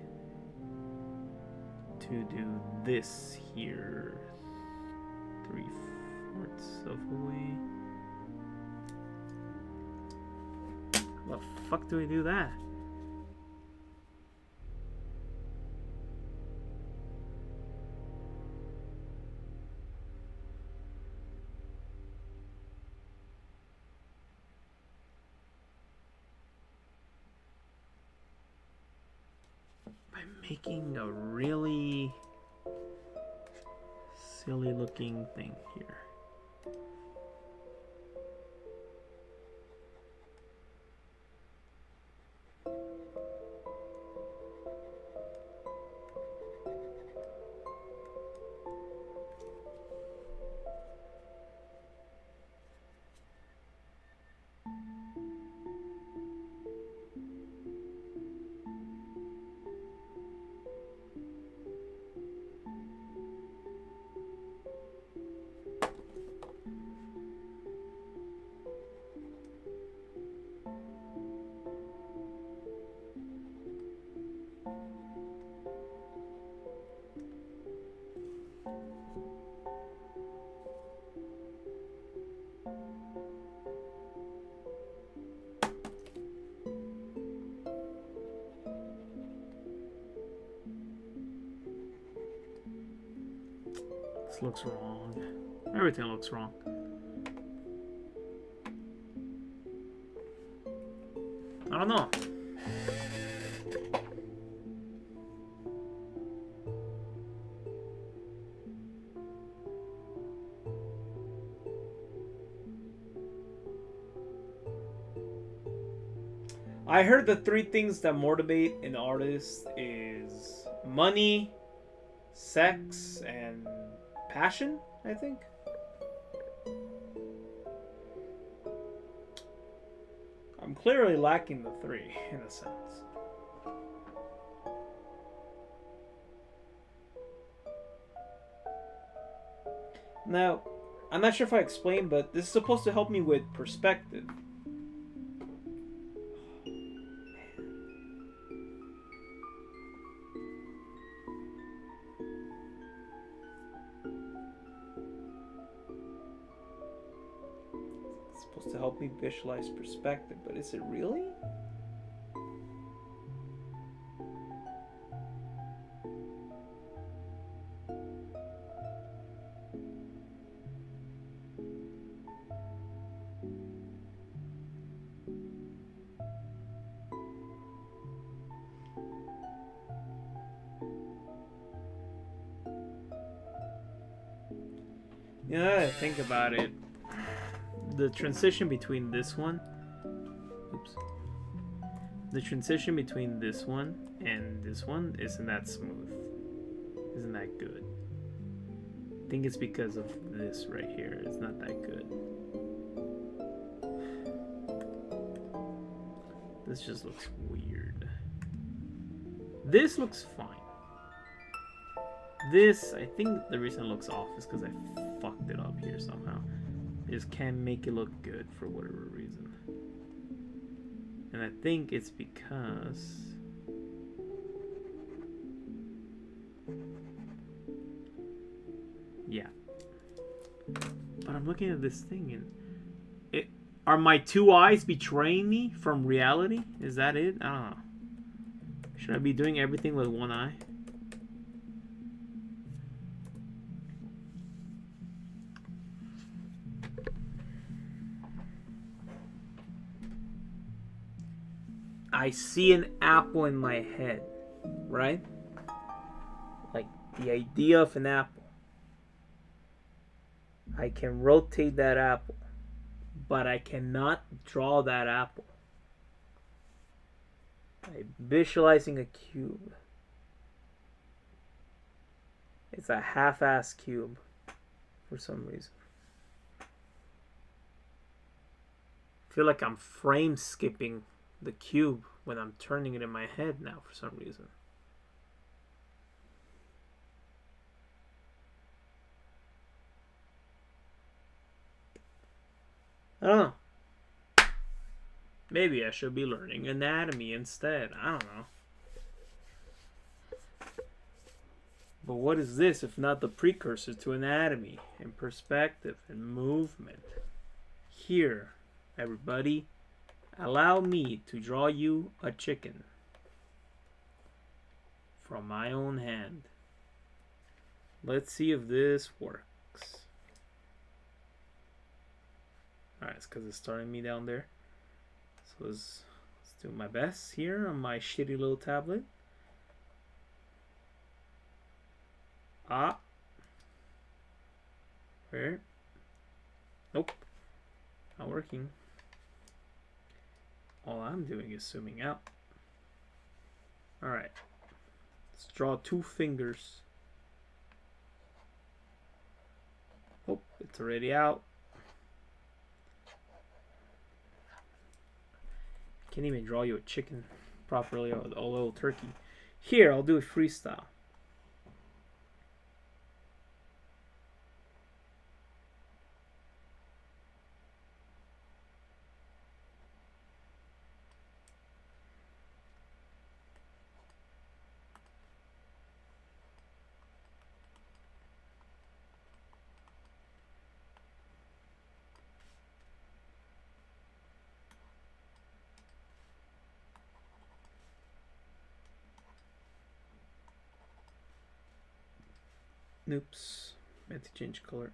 to do this here 3/4 of a way. How the fuck do we do that? By making a really silly looking thing here. This looks wrong. Everything looks wrong. I don't know. I heard the 3 things that motivate an artist is money, sex, and passion, I think. I'm clearly lacking the 3 in a sense. Now, I'm not sure if I explained, but this is supposed to help me with perspective. To help me visualize perspective, but is it really? You know, now that I think about it, the transition between this one, the transition between this one and this one isn't that smooth, isn't that good. I think it's because of this right here. It's not that good. This just looks weird. This looks fine. This, I think the reason it looks off is because I fucked it up here somehow. I just can't make it look good for whatever reason. And I think it's because... Yeah. But I'm looking at this thing and... Are my two eyes betraying me from reality? Is that it? I don't know. Should I be doing everything with one eye? I see an apple in my head, right? Like the idea of an apple. I can rotate that apple, but I cannot draw that apple. I'm visualizing a cube. It's a half-ass cube for some reason. I feel like I'm frame skipping the cube when I'm turning it in my head now for some reason. I don't know. Maybe I should be learning anatomy instead. I don't know. But what is this if not the precursor to anatomy and perspective and movement? Here, everybody, allow me to draw you a chicken from my own hand. Let's see if this works. Alright, it's because it's starting me down there. So let's do my best here on my shitty little tablet. Ah. Where? Nope. Not working. All I'm doing is zooming out. Alright. Let's draw two fingers. Oh, it's already out. Can't even draw you a chicken properly, or a little turkey. Here, I'll do a freestyle. Oops, meant to change color.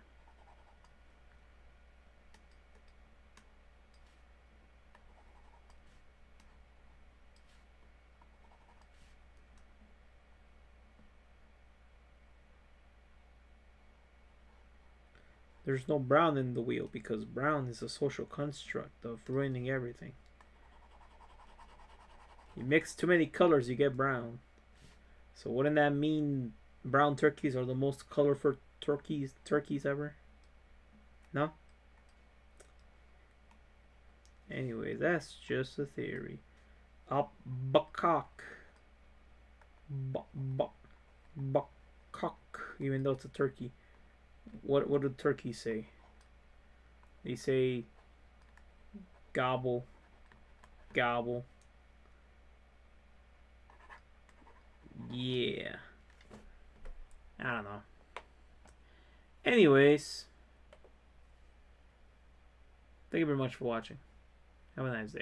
There's no brown in the wheel because brown is a social construct of ruining everything. You mix too many colors, you get brown. So wouldn't that mean brown turkeys are the most colorful turkeys ever? No? Anyway, that's just a theory. Buckcock. Buckcock. Even though it's a turkey. What do turkeys say? They say gobble. Gobble. Yeah. I don't know. Anyways. Thank you very much for watching. Have a nice day.